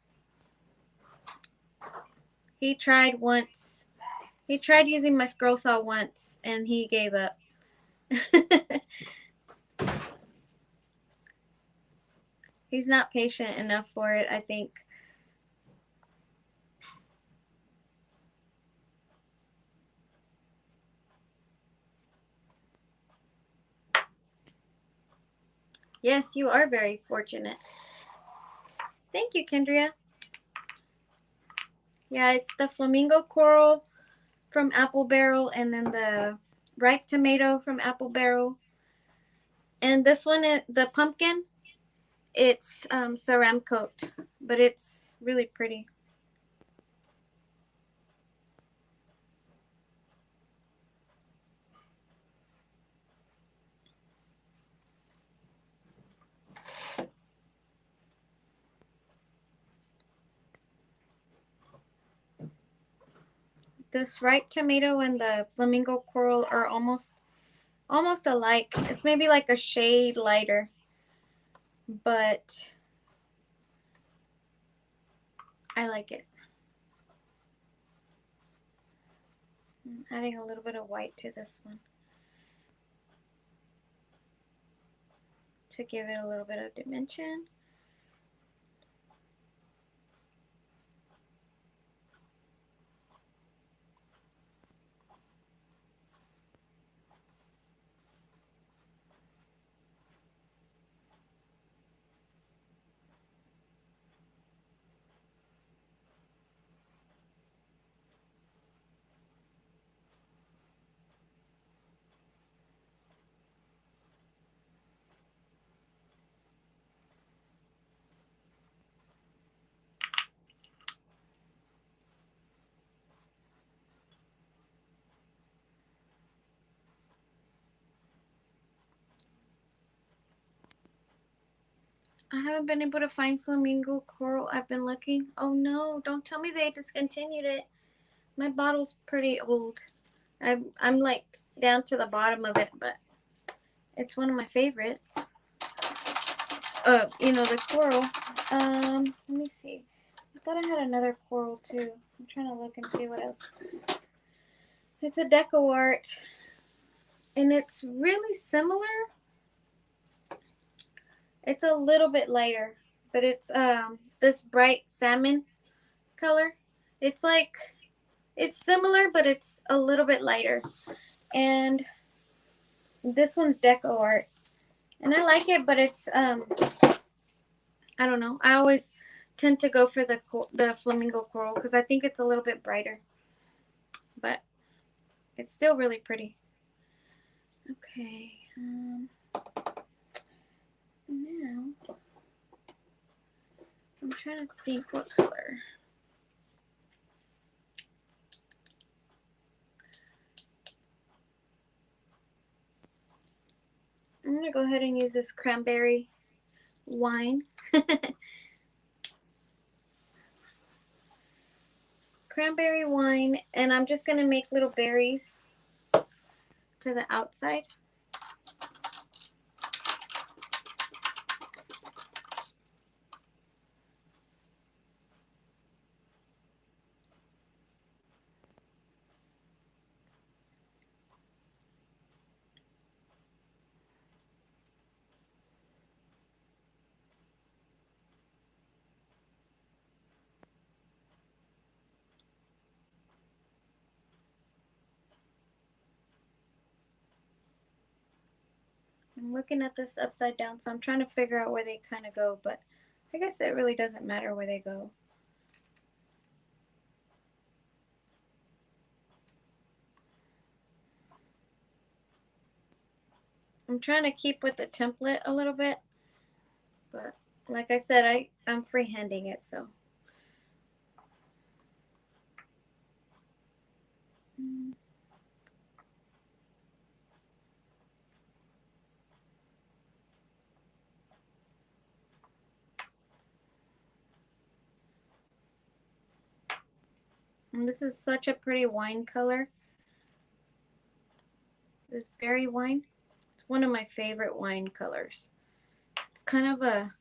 He tried once. He tried using my scroll saw once, and he gave up. He's not patient enough for it, I think. Yes, you are very fortunate. Thank you, Kendria. Yeah, it's the flamingo coral from Apple Barrel, and then the ripe tomato from Apple Barrel. And this one, the pumpkin, it's Ceramcoat, but it's really pretty. This ripe tomato and the flamingo coral are almost alike. It's maybe like a shade lighter, but I like it. I'm adding a little bit of white to this one to give it a little bit of dimension. I haven't been able to find flamingo coral. I've been looking. Oh no, don't tell me they discontinued it. My bottle's pretty old. I'm like down to the bottom of it, but it's one of my favorites. The coral. Let me see. I thought I had another coral too. I'm trying to look and see what else. It's a deco art, and it's really similar. It's a little bit lighter, but it's this bright salmon color. It's like it's similar, but it's a little bit lighter. And this one's deco art, and I like it, but it's I don't know. I always tend to go for the flamingo coral because I think it's a little bit brighter, but it's still really pretty. Okay. Now I'm trying to think what color. I'm gonna go ahead and use this cranberry wine. Cranberry wine, and I'm just gonna make little berries to the outside. I'm looking at this upside down, so I'm trying to figure out where they kind of go, but I guess it really doesn't matter where they go. I'm trying to keep with the template a little bit, but like I said, I'm freehanding it, so. And this is such a pretty wine color. This berry wine. It's one of my favorite wine colors. It's kind of a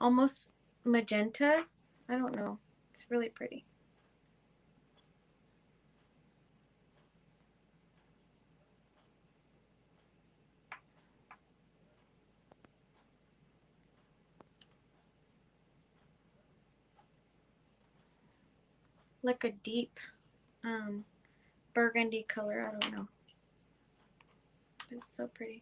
almost magenta. I don't know. It's really pretty. Like a deep burgundy color. I don't know. But it's so pretty.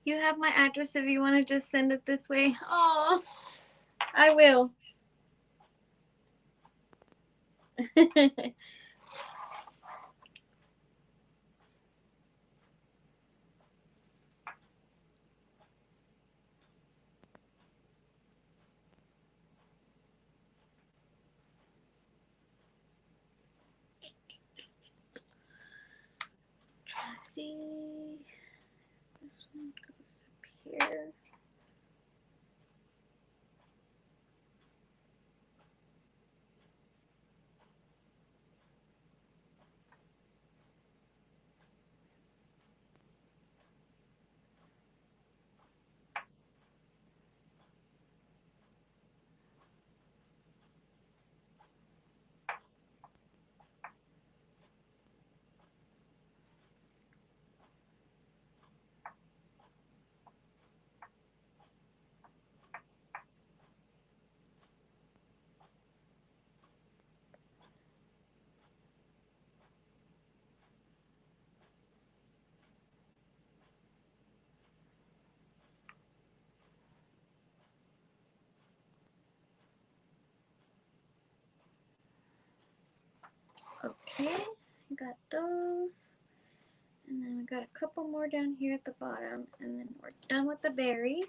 You have my address if you want to just send it this way. Oh, I will. Try to see. This one goes up here. Okay, got those. And then we got a couple more down here at the bottom. And then we're done with the berries.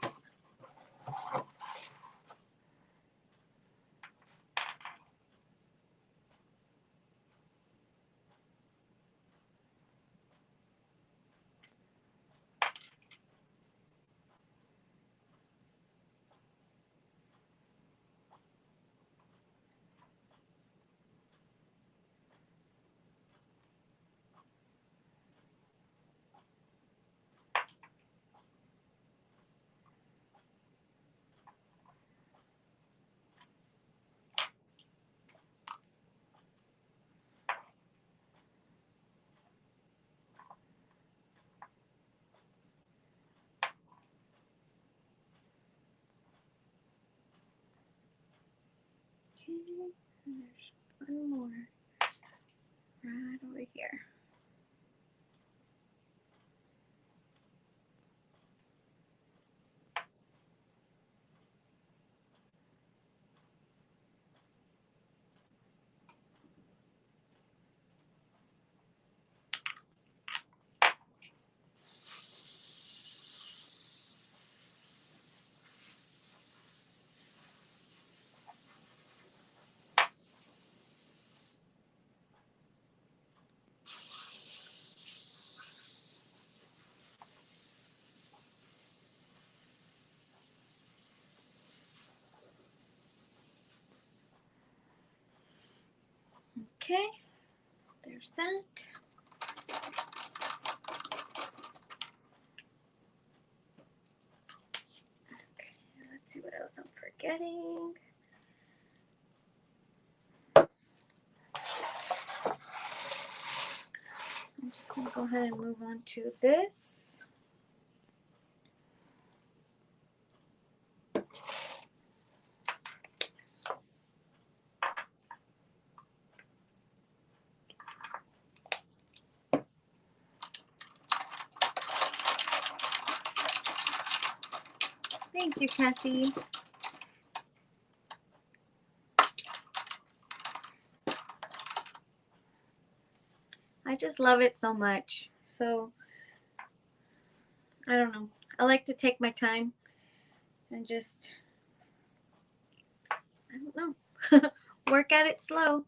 Okay, and there's one more right over here. Okay, there's that. Okay, let's see what else I'm forgetting. I'll go ahead and move on to this. Thank you, Kathy. I just love it so much. So, I don't know. I like to take my time and just, I don't know, work at it slow.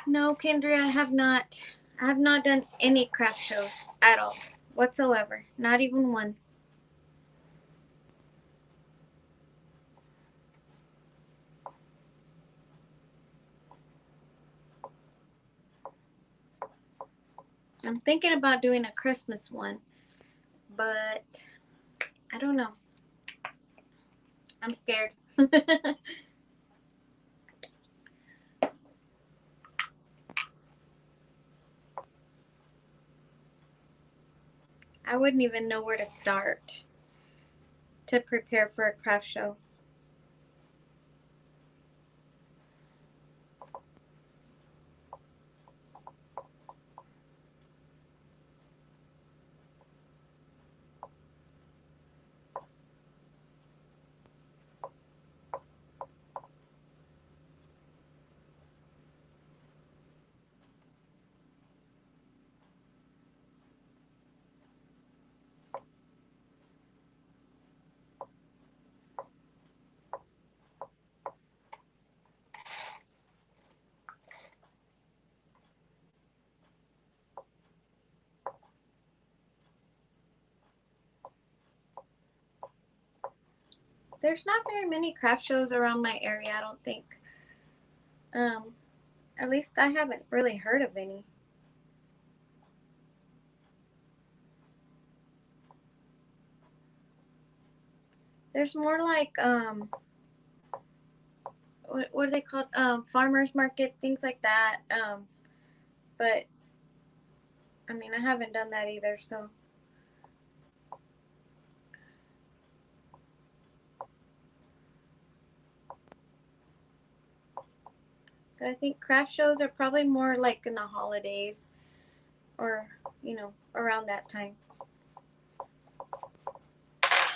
No, Kendra, I have not. I have not done any craft shows at all, whatsoever. Not even one. I'm thinking about doing a Christmas one, but I don't know. I'm scared. I wouldn't even know where to start to prepare for a craft show. There's not very many craft shows around my area, I don't think. Um, at least I haven't really heard of any. There's more like what are they called? Farmers market, things like that. But I mean, I haven't done that either, so. But I think craft shows are probably more like in the holidays or, around that time.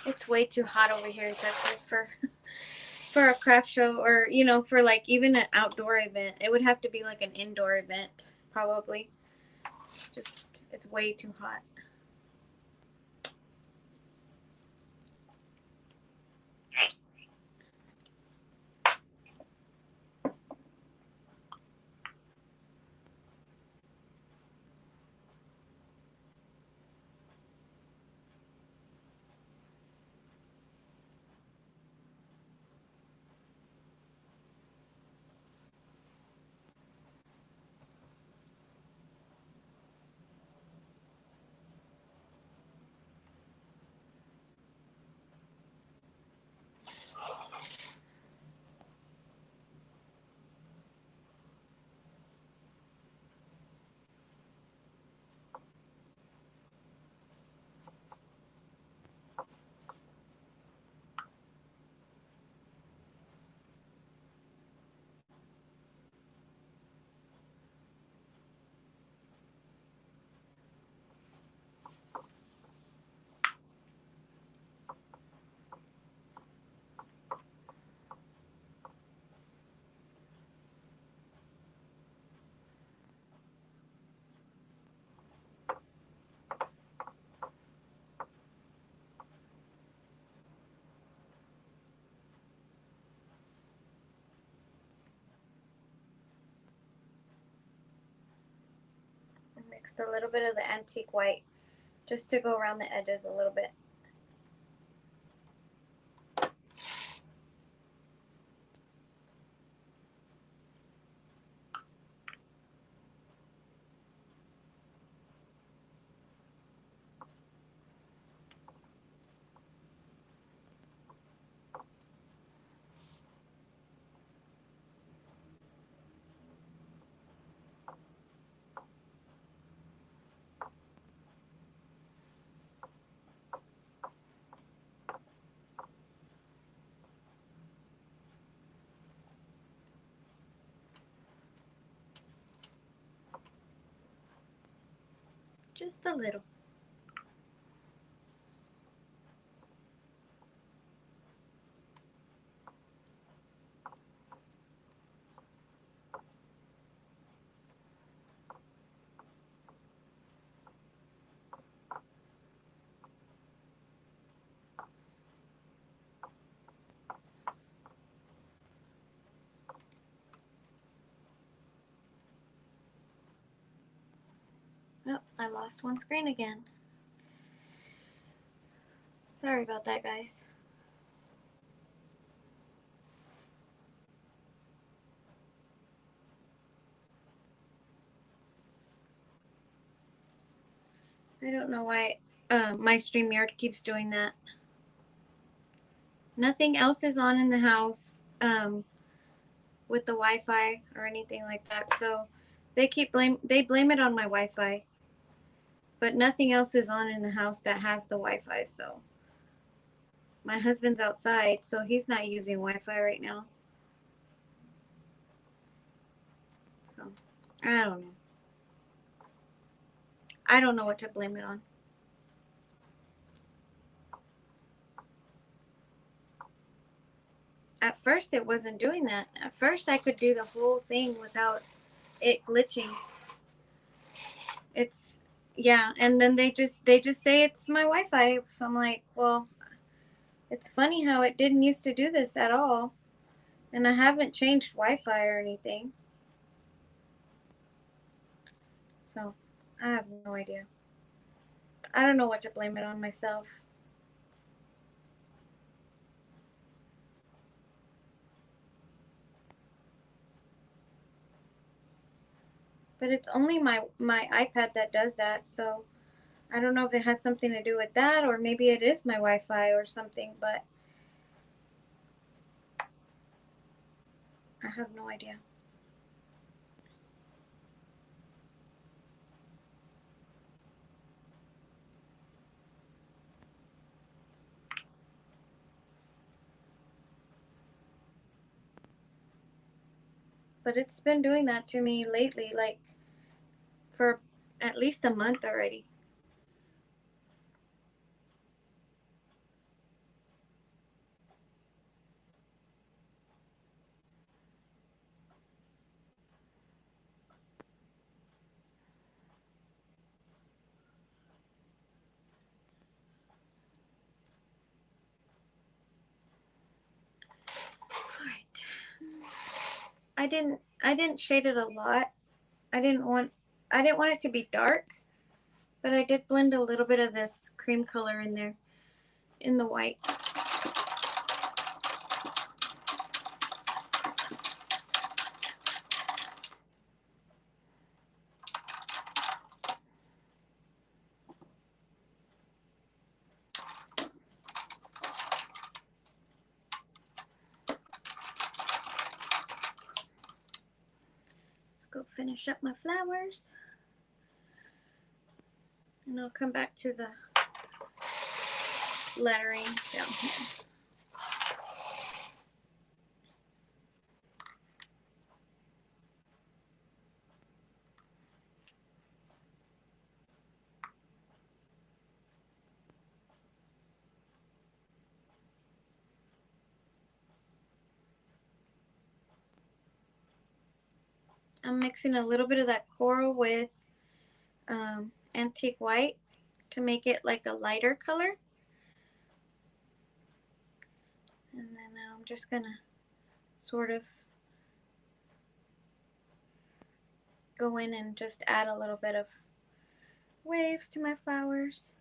It's way too hot over here in Texas for for a craft show or, for like even an outdoor event. It would have to be like an indoor event, probably. Just, it's way too hot. I mixed a little bit of the antique white just to go around the edges a little bit. Just a little. Oh, I lost one screen again. Sorry about that, guys. I don't know why my StreamYard keeps doing that. Nothing else is on in the house with the Wi-Fi or anything like that. So they blame it on my Wi-Fi, but nothing else is on in the house that has the Wi-Fi. So my husband's outside, so he's not using Wi-Fi right now. So I don't know. I don't know what to blame it on. At first, it wasn't doing that. At first, I could do the whole thing without it glitching. It's yeah, and then they just say it's my Wi-Fi. So I'm like, well, it's funny how it didn't used to do this at all, and I haven't changed Wi-Fi or anything. So I have no idea. I don't know what to blame it on myself. but it's only my iPad that does that, so I don't know if it has something to do with that, or maybe it is my Wi-Fi or something, but I have no idea. But it's been doing that to me lately, like for at least a month already. All right. I didn't shade it a lot. I didn't want I didn't want it to be dark, but I did blend a little bit of this cream color in there in the white. Let's go finish up my flowers. And I'll come back to the lettering down here. I'm mixing a little bit of that coral with antique white to make it like a lighter color. And then now I'm just gonna sort of go in and just add a little bit of waves to my flowers.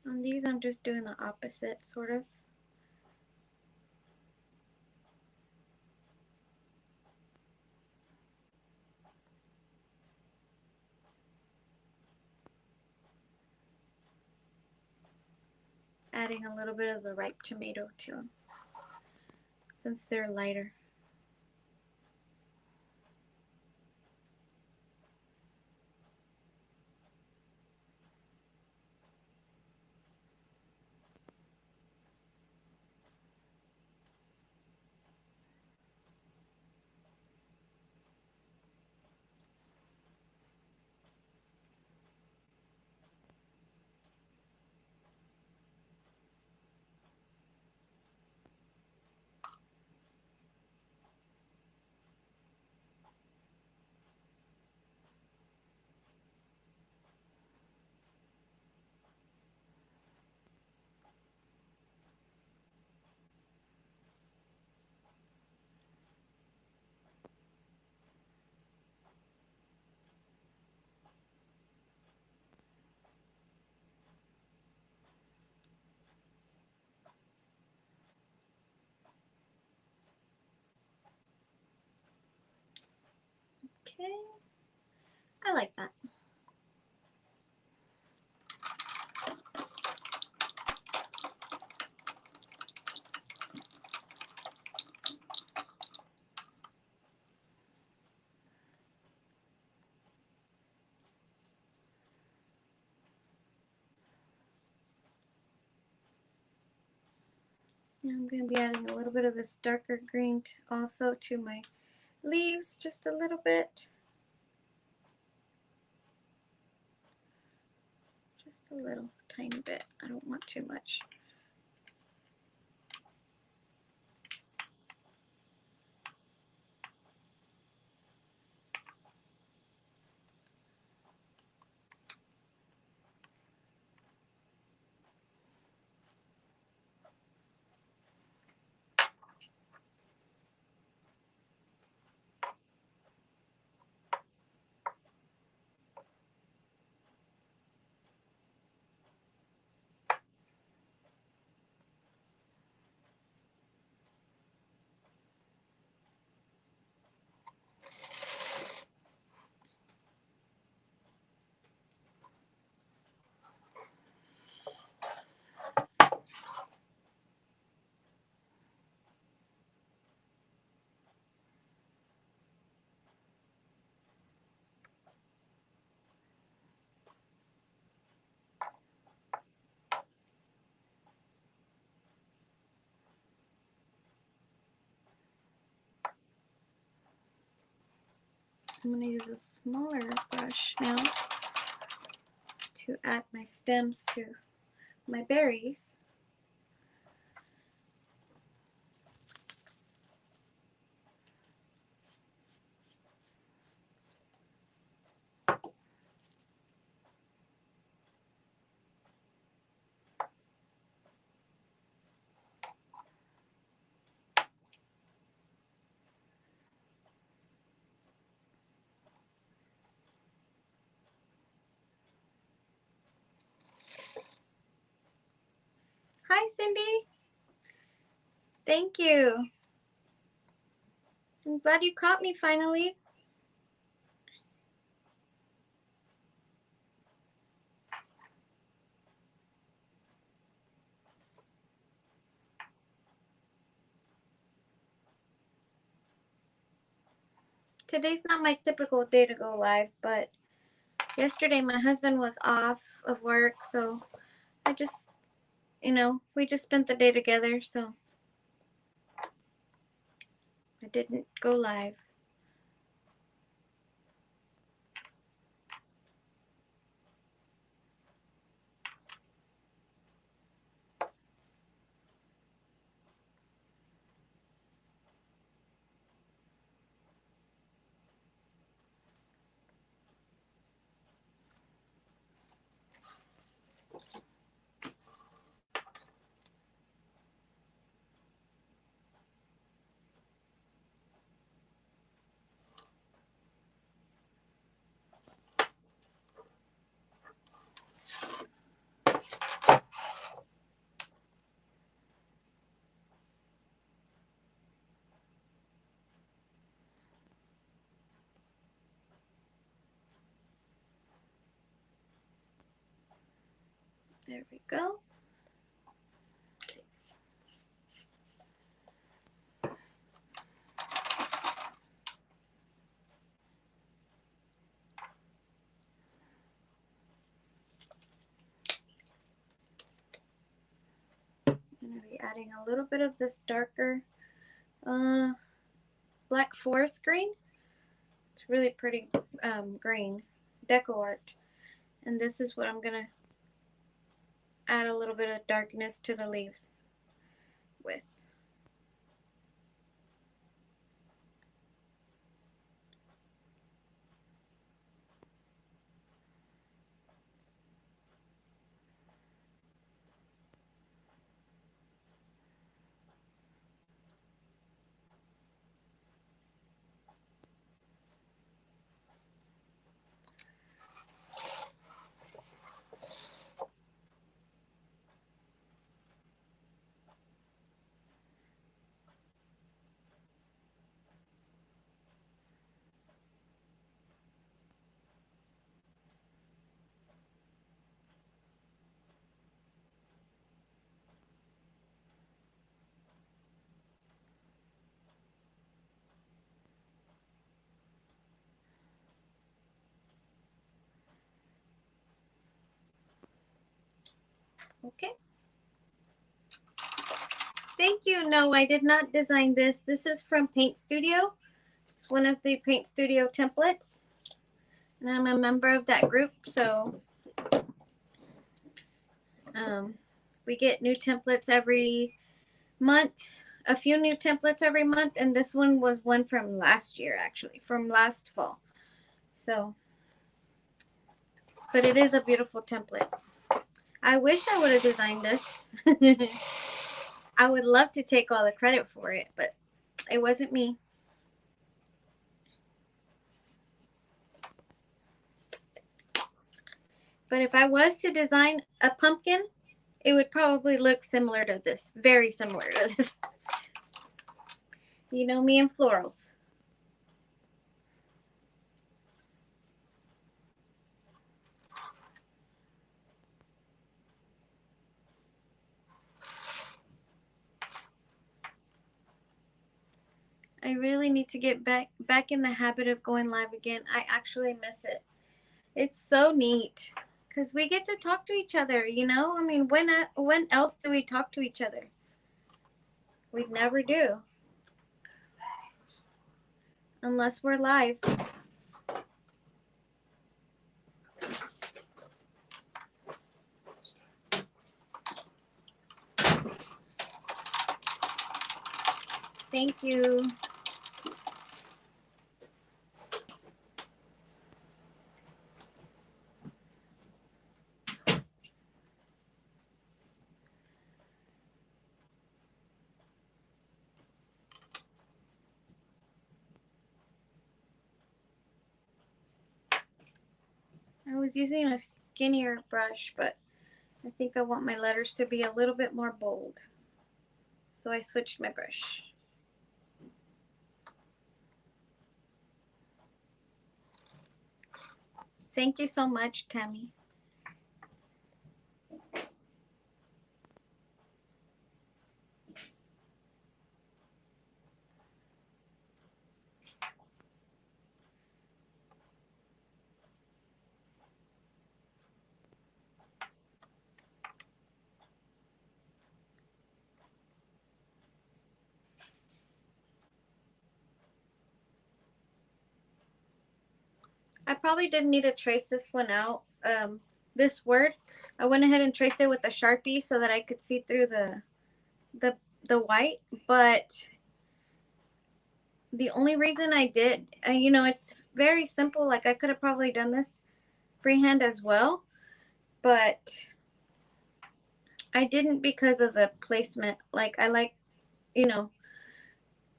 On these I'm just doing the opposite sort of. Adding a little bit of the ripe tomato to them since they're lighter. Okay, I like that. Now I'm going to be adding a little bit of this darker green also to my leaves, just a little bit. Just a little tiny bit. I don't want too much. I'm going to use a smaller brush now to add my stems to my berries. Hi, Cindy. Thank you. I'm glad you caught me finally. Today's not my typical day to go live, but yesterday my husband was off of work, so I just, we just spent the day together, so I didn't go live. There we go. I'm going to be adding a little bit of this darker black forest green. It's really pretty green, deco art. And this is what I'm going to add a little bit of darkness to the leaves with. Okay. Thank you. No, I did not design this. This is from Paint Studio. It's one of the Paint Studio templates. And I'm a member of that group, so we get new templates every month, a few new templates every month, and this one was one from last year, actually, from last fall. So, but it is a beautiful template. I wish I would have designed this. I would love to take all the credit for it, but it wasn't me. But if I was to design a pumpkin, it would probably look similar to this, very similar to this. You know me and florals. I really need to get back in the habit of going live again. I actually miss it. It's so neat because we get to talk to each other. You know, I mean, when else do we talk to each other? We never do, unless we're live. Thank you. I was using a skinnier brush, but I think I want my letters to be a little bit more bold. So I switched my brush. Thank you so much, Tammy. I probably didn't need to trace this one out. This word, I went ahead and traced it with a Sharpie so that I could see through the the white. But the only reason I did, you know, it's very simple. Like I could have probably done this freehand as well, but I didn't because of the placement. Like I like, you know,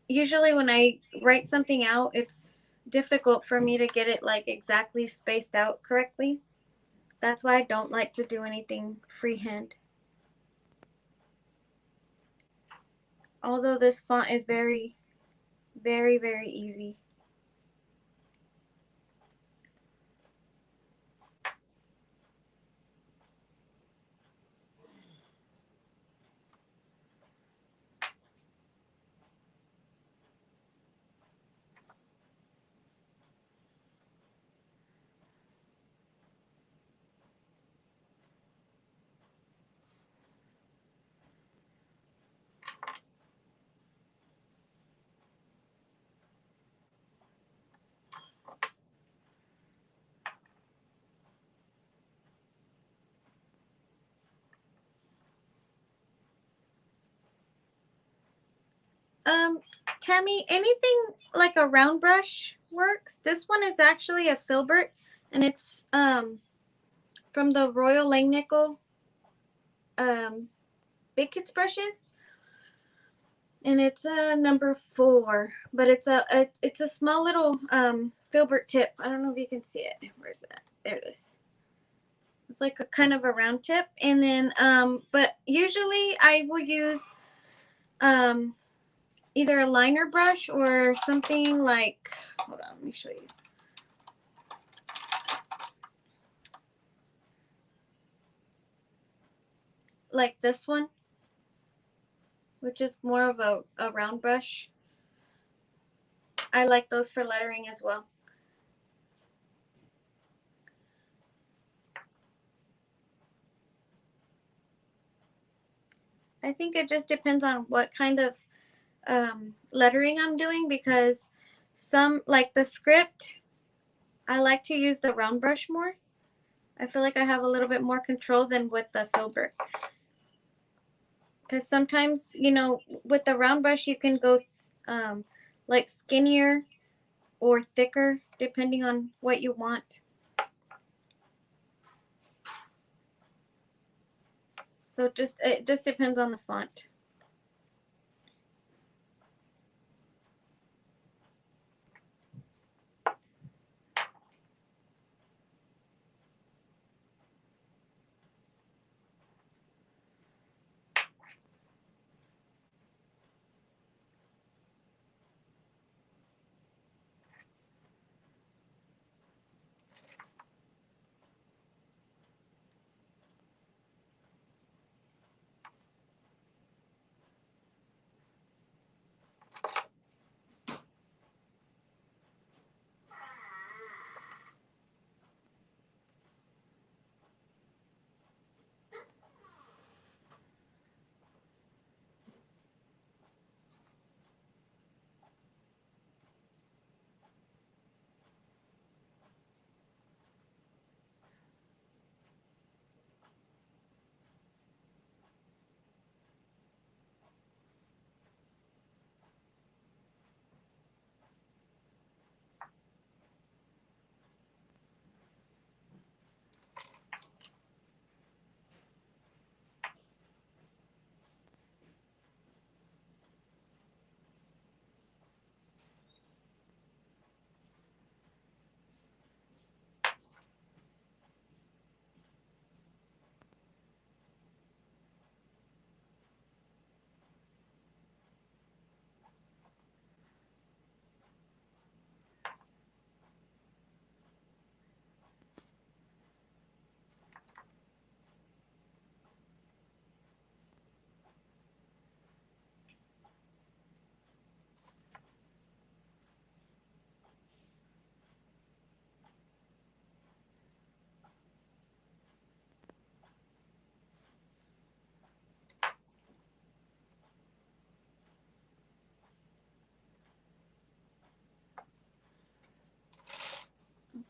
usually when I write something out, it's difficult for me to get it like exactly spaced out correctly. That's why I don't like to do anything freehand. Although this font is very, very, very easy. Um, Tammy, anything like a round brush works. This one is actually a filbert, and it's from the Royal Langnickel Big Kids brushes, and it's a number 4, but it's a small little filbert tip. I don't know if you can see it. Where's it at? There it is. It's like a kind of a round tip, and then but usually I will use um either a liner brush or something like, hold on, let me show you. Like this one, which is more of a round brush. I like those for lettering as well. I think it just depends on what kind of lettering I'm doing, because some, like the script, I like to use the round brush more. I feel like I have a little bit more control than with the filbert. Because sometimes, you know, with the round brush, you can go like skinnier or thicker, depending on what you want. So it just depends on the font.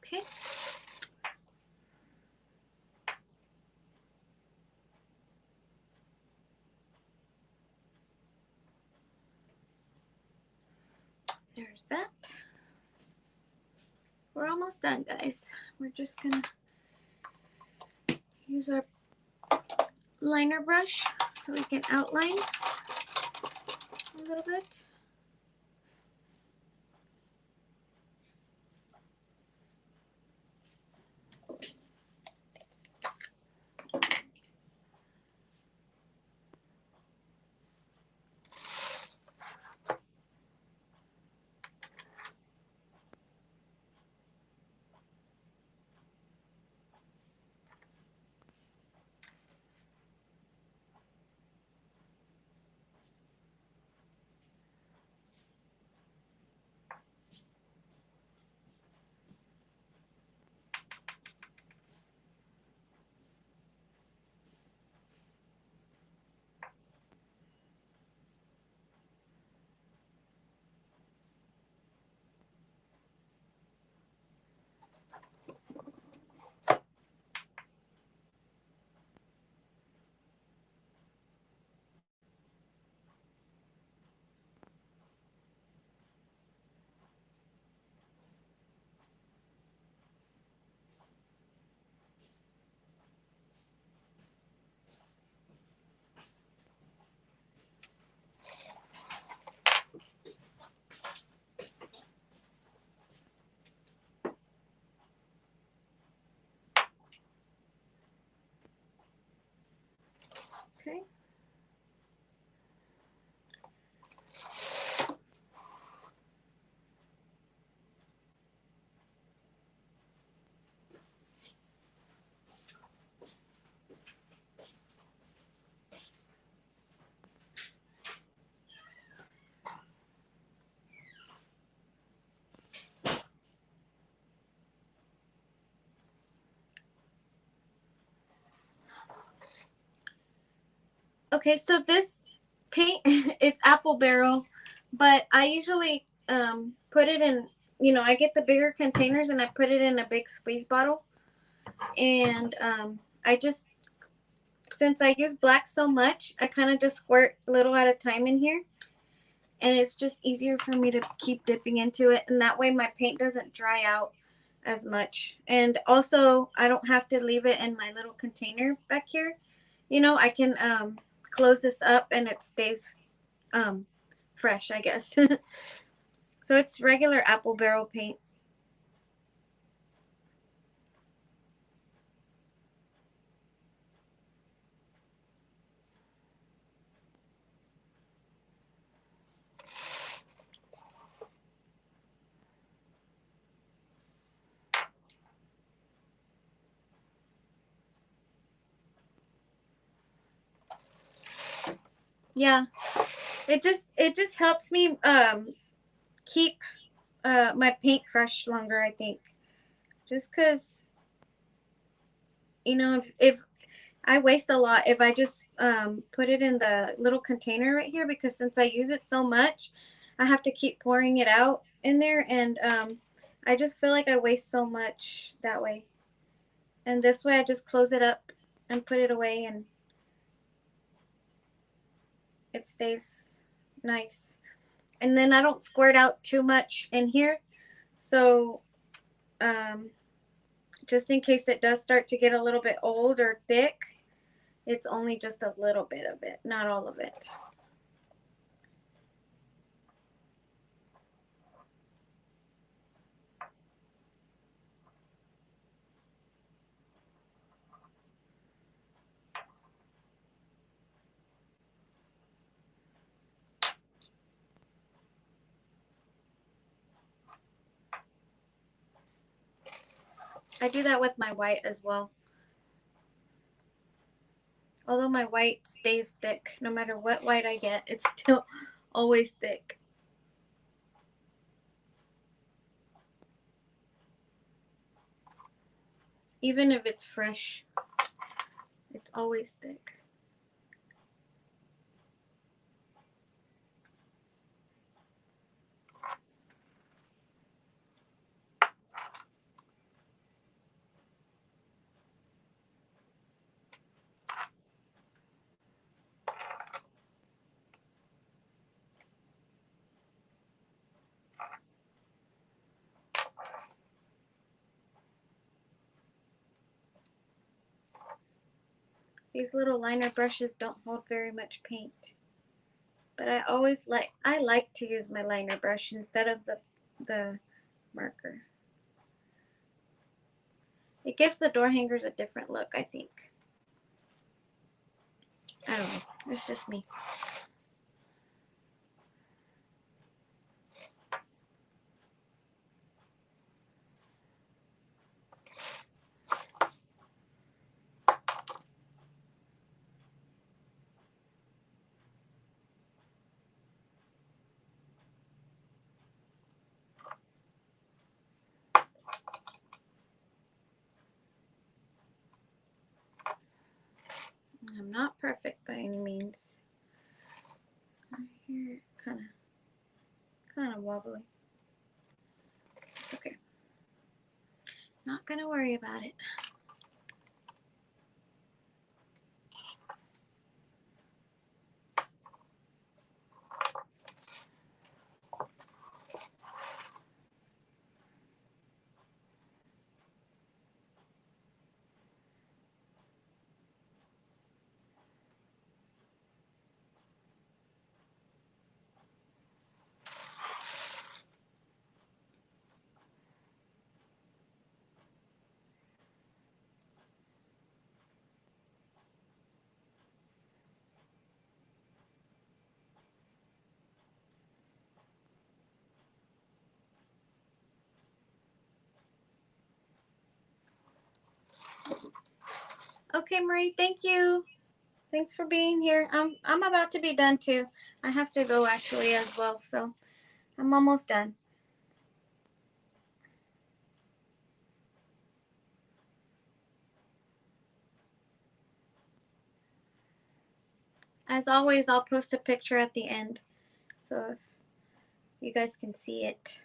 Okay. There's that. We're almost done, guys. We're just gonna use our liner brush so we can outline a little bit. Okay. Okay, so this paint, it's apple barrel, but I usually put it in, I get the bigger containers and I put it in a big squeeze bottle. And I just, since I use black so much, I kind of just squirt a little at a time in here. And it's just easier for me to keep dipping into it. And that way my paint doesn't dry out as much. And also, I don't have to leave it in my little container back here. I can close this up and it stays fresh, I guess. So it's regular apple barrel paint. Yeah, it just helps me keep my paint fresh longer, I think. Just because if I waste a lot if I just put it in the little container right here, because since I use it so much, I have to keep pouring it out in there, and I just feel like I waste so much that way. And this way I just close it up and put it away, and it stays nice. And then I don't squirt out too much in here, so um, just in case it does start to get a little bit old or thick, it's only just a little bit of it, not all of it. I do that with my white as well. Although my white stays thick, no matter what white I get, it's still always thick. Even if it's fresh, it's always thick. These little liner brushes don't hold very much paint. But I like to use my liner brush instead of the marker. It gives the door hangers a different look, I think. I don't know. It's just me. I'm not perfect by any means. Right here, kind of wobbly. It's okay. Not gonna worry about it. Okay, Marie, thank you. Thanks for being here. I'm about to be done too. I have to go actually as well, so I'm almost done. As always, I'll post a picture at the end so if you guys can see it.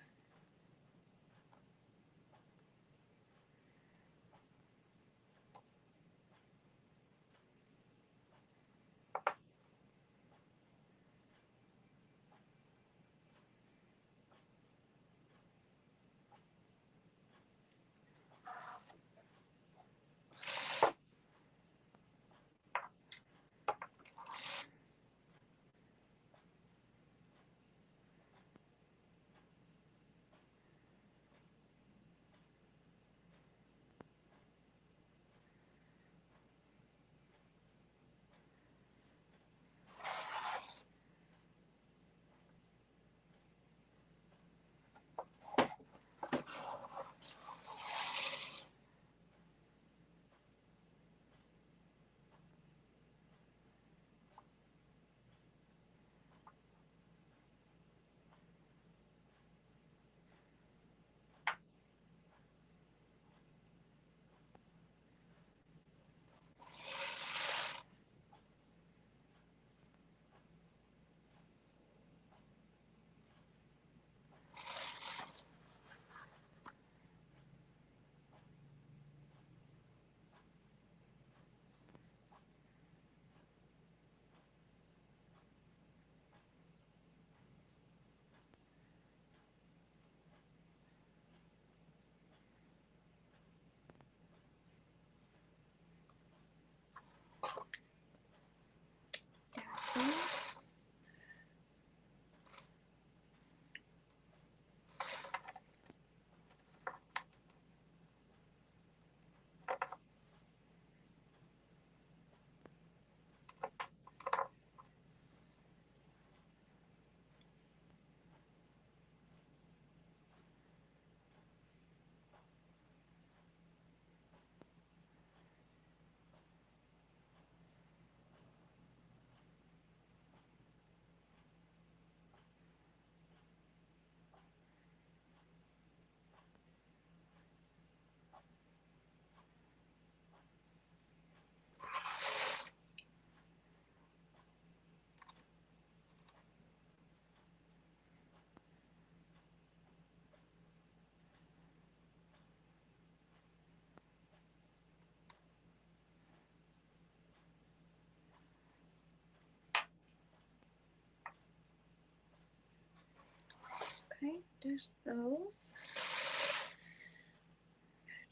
Okay, there's those.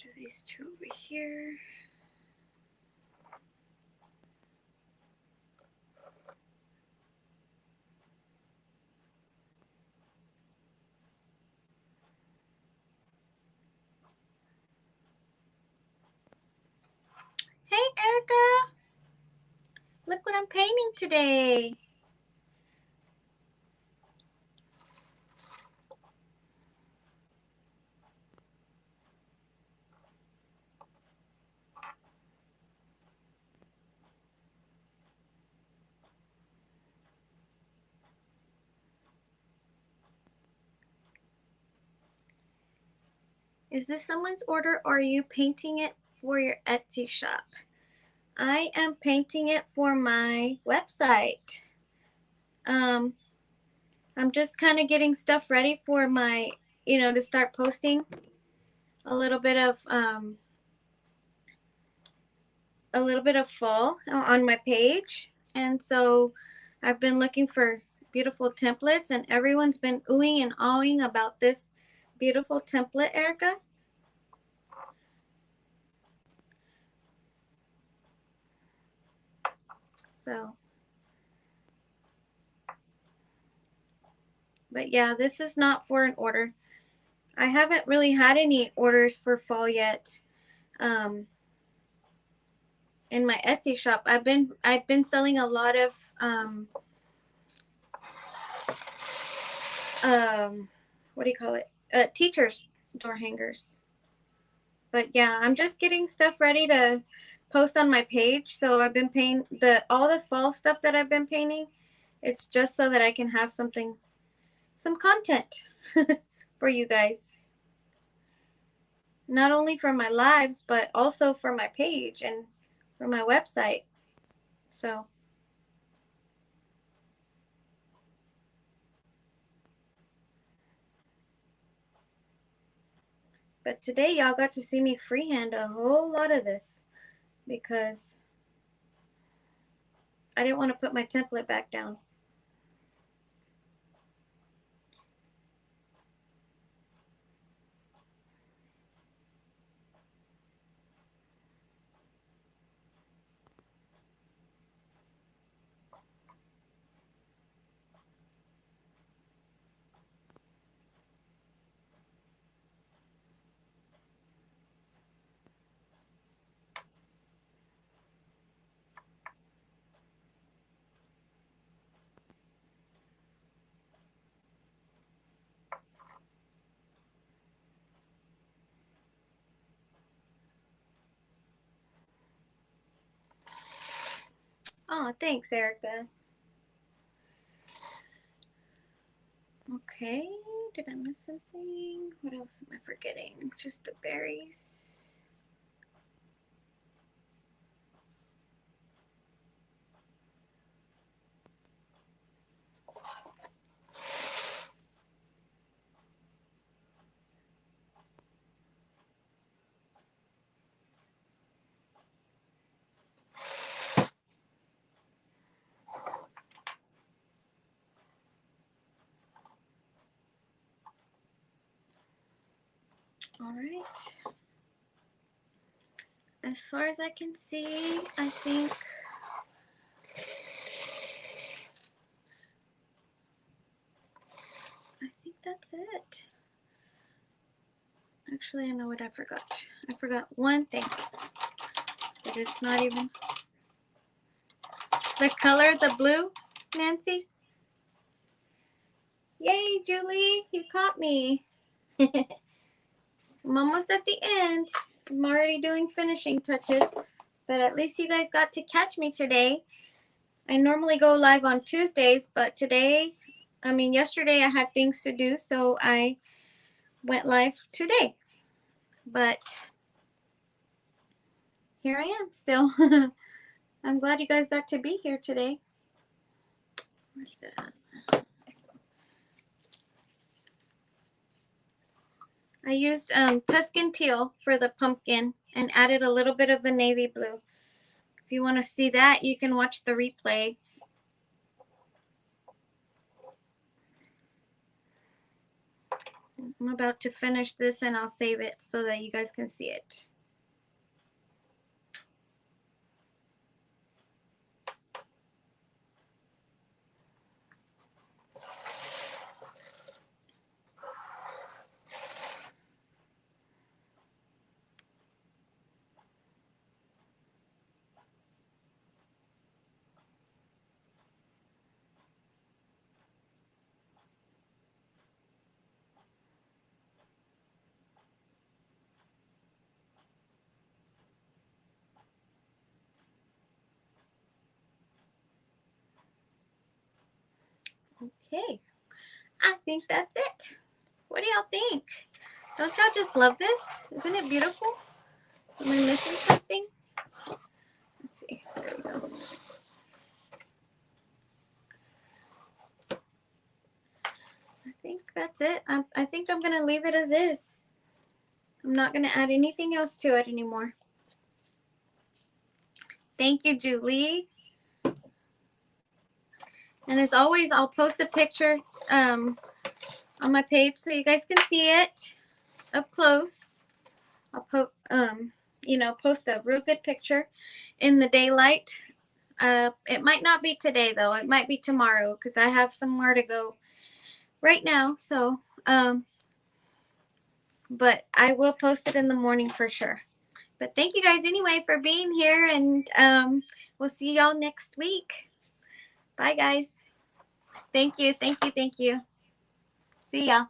Do these two over here. Hey, Erica! Look what I'm painting today. Is this someone's order or are you painting it for your Etsy shop? I am painting it for my website. I'm just kind of getting stuff ready for my, to start posting a little bit of fall on my page. And so I've been looking for beautiful templates and everyone's been oohing and awing about this beautiful template, Erica. So, but yeah, this is not for an order. I haven't really had any orders for fall yet. In my Etsy shop, I've been selling a lot of what do you call it? Teachers door hangers. But yeah, I'm just getting stuff ready to post on my page. So I've been painting all the fall stuff that I've been painting. It's just so that I can have some content for you guys. Not only for my lives, but also for my page and for my website. So But today y'all got to see me freehand a whole lot of this because I didn't want to put my template back down. Oh, thanks, Erica. Okay, did I miss something? What else am I forgetting? Just the berries. All right. As far as I can see, I think that's it. Actually, I know what I forgot. I forgot one thing. But it's not even the color, the blue, Nancy. Yay, Julie, you caught me. I'm almost at the end. I'm already doing finishing touches, but at least you guys got to catch me today. I normally go live on Tuesdays, but yesterday I had things to do, so I went live today. But here I am still. I'm glad you guys got to be here today. Where's that? I used Tuscan teal for the pumpkin and added a little bit of the navy blue. If you want to see that, you can watch the replay. I'm about to finish this and I'll save it so that you guys can see it. Okay, I think that's it. What do y'all think? Don't y'all just love this? Isn't it beautiful? Am I missing something? Let's see. There we go. I think that's it. I think I'm going to leave it as is. I'm not going to add anything else to it anymore. Thank you, Julie. And as always, I'll post a picture on my page so you guys can see it up close. I'll post a real good picture in the daylight. It might not be today though. It might be tomorrow because I have somewhere to go right now. So, but I will post it in the morning for sure. But thank you guys anyway for being here, and we'll see y'all next week. Bye, guys. Thank you. Thank you. Thank you. See y'all.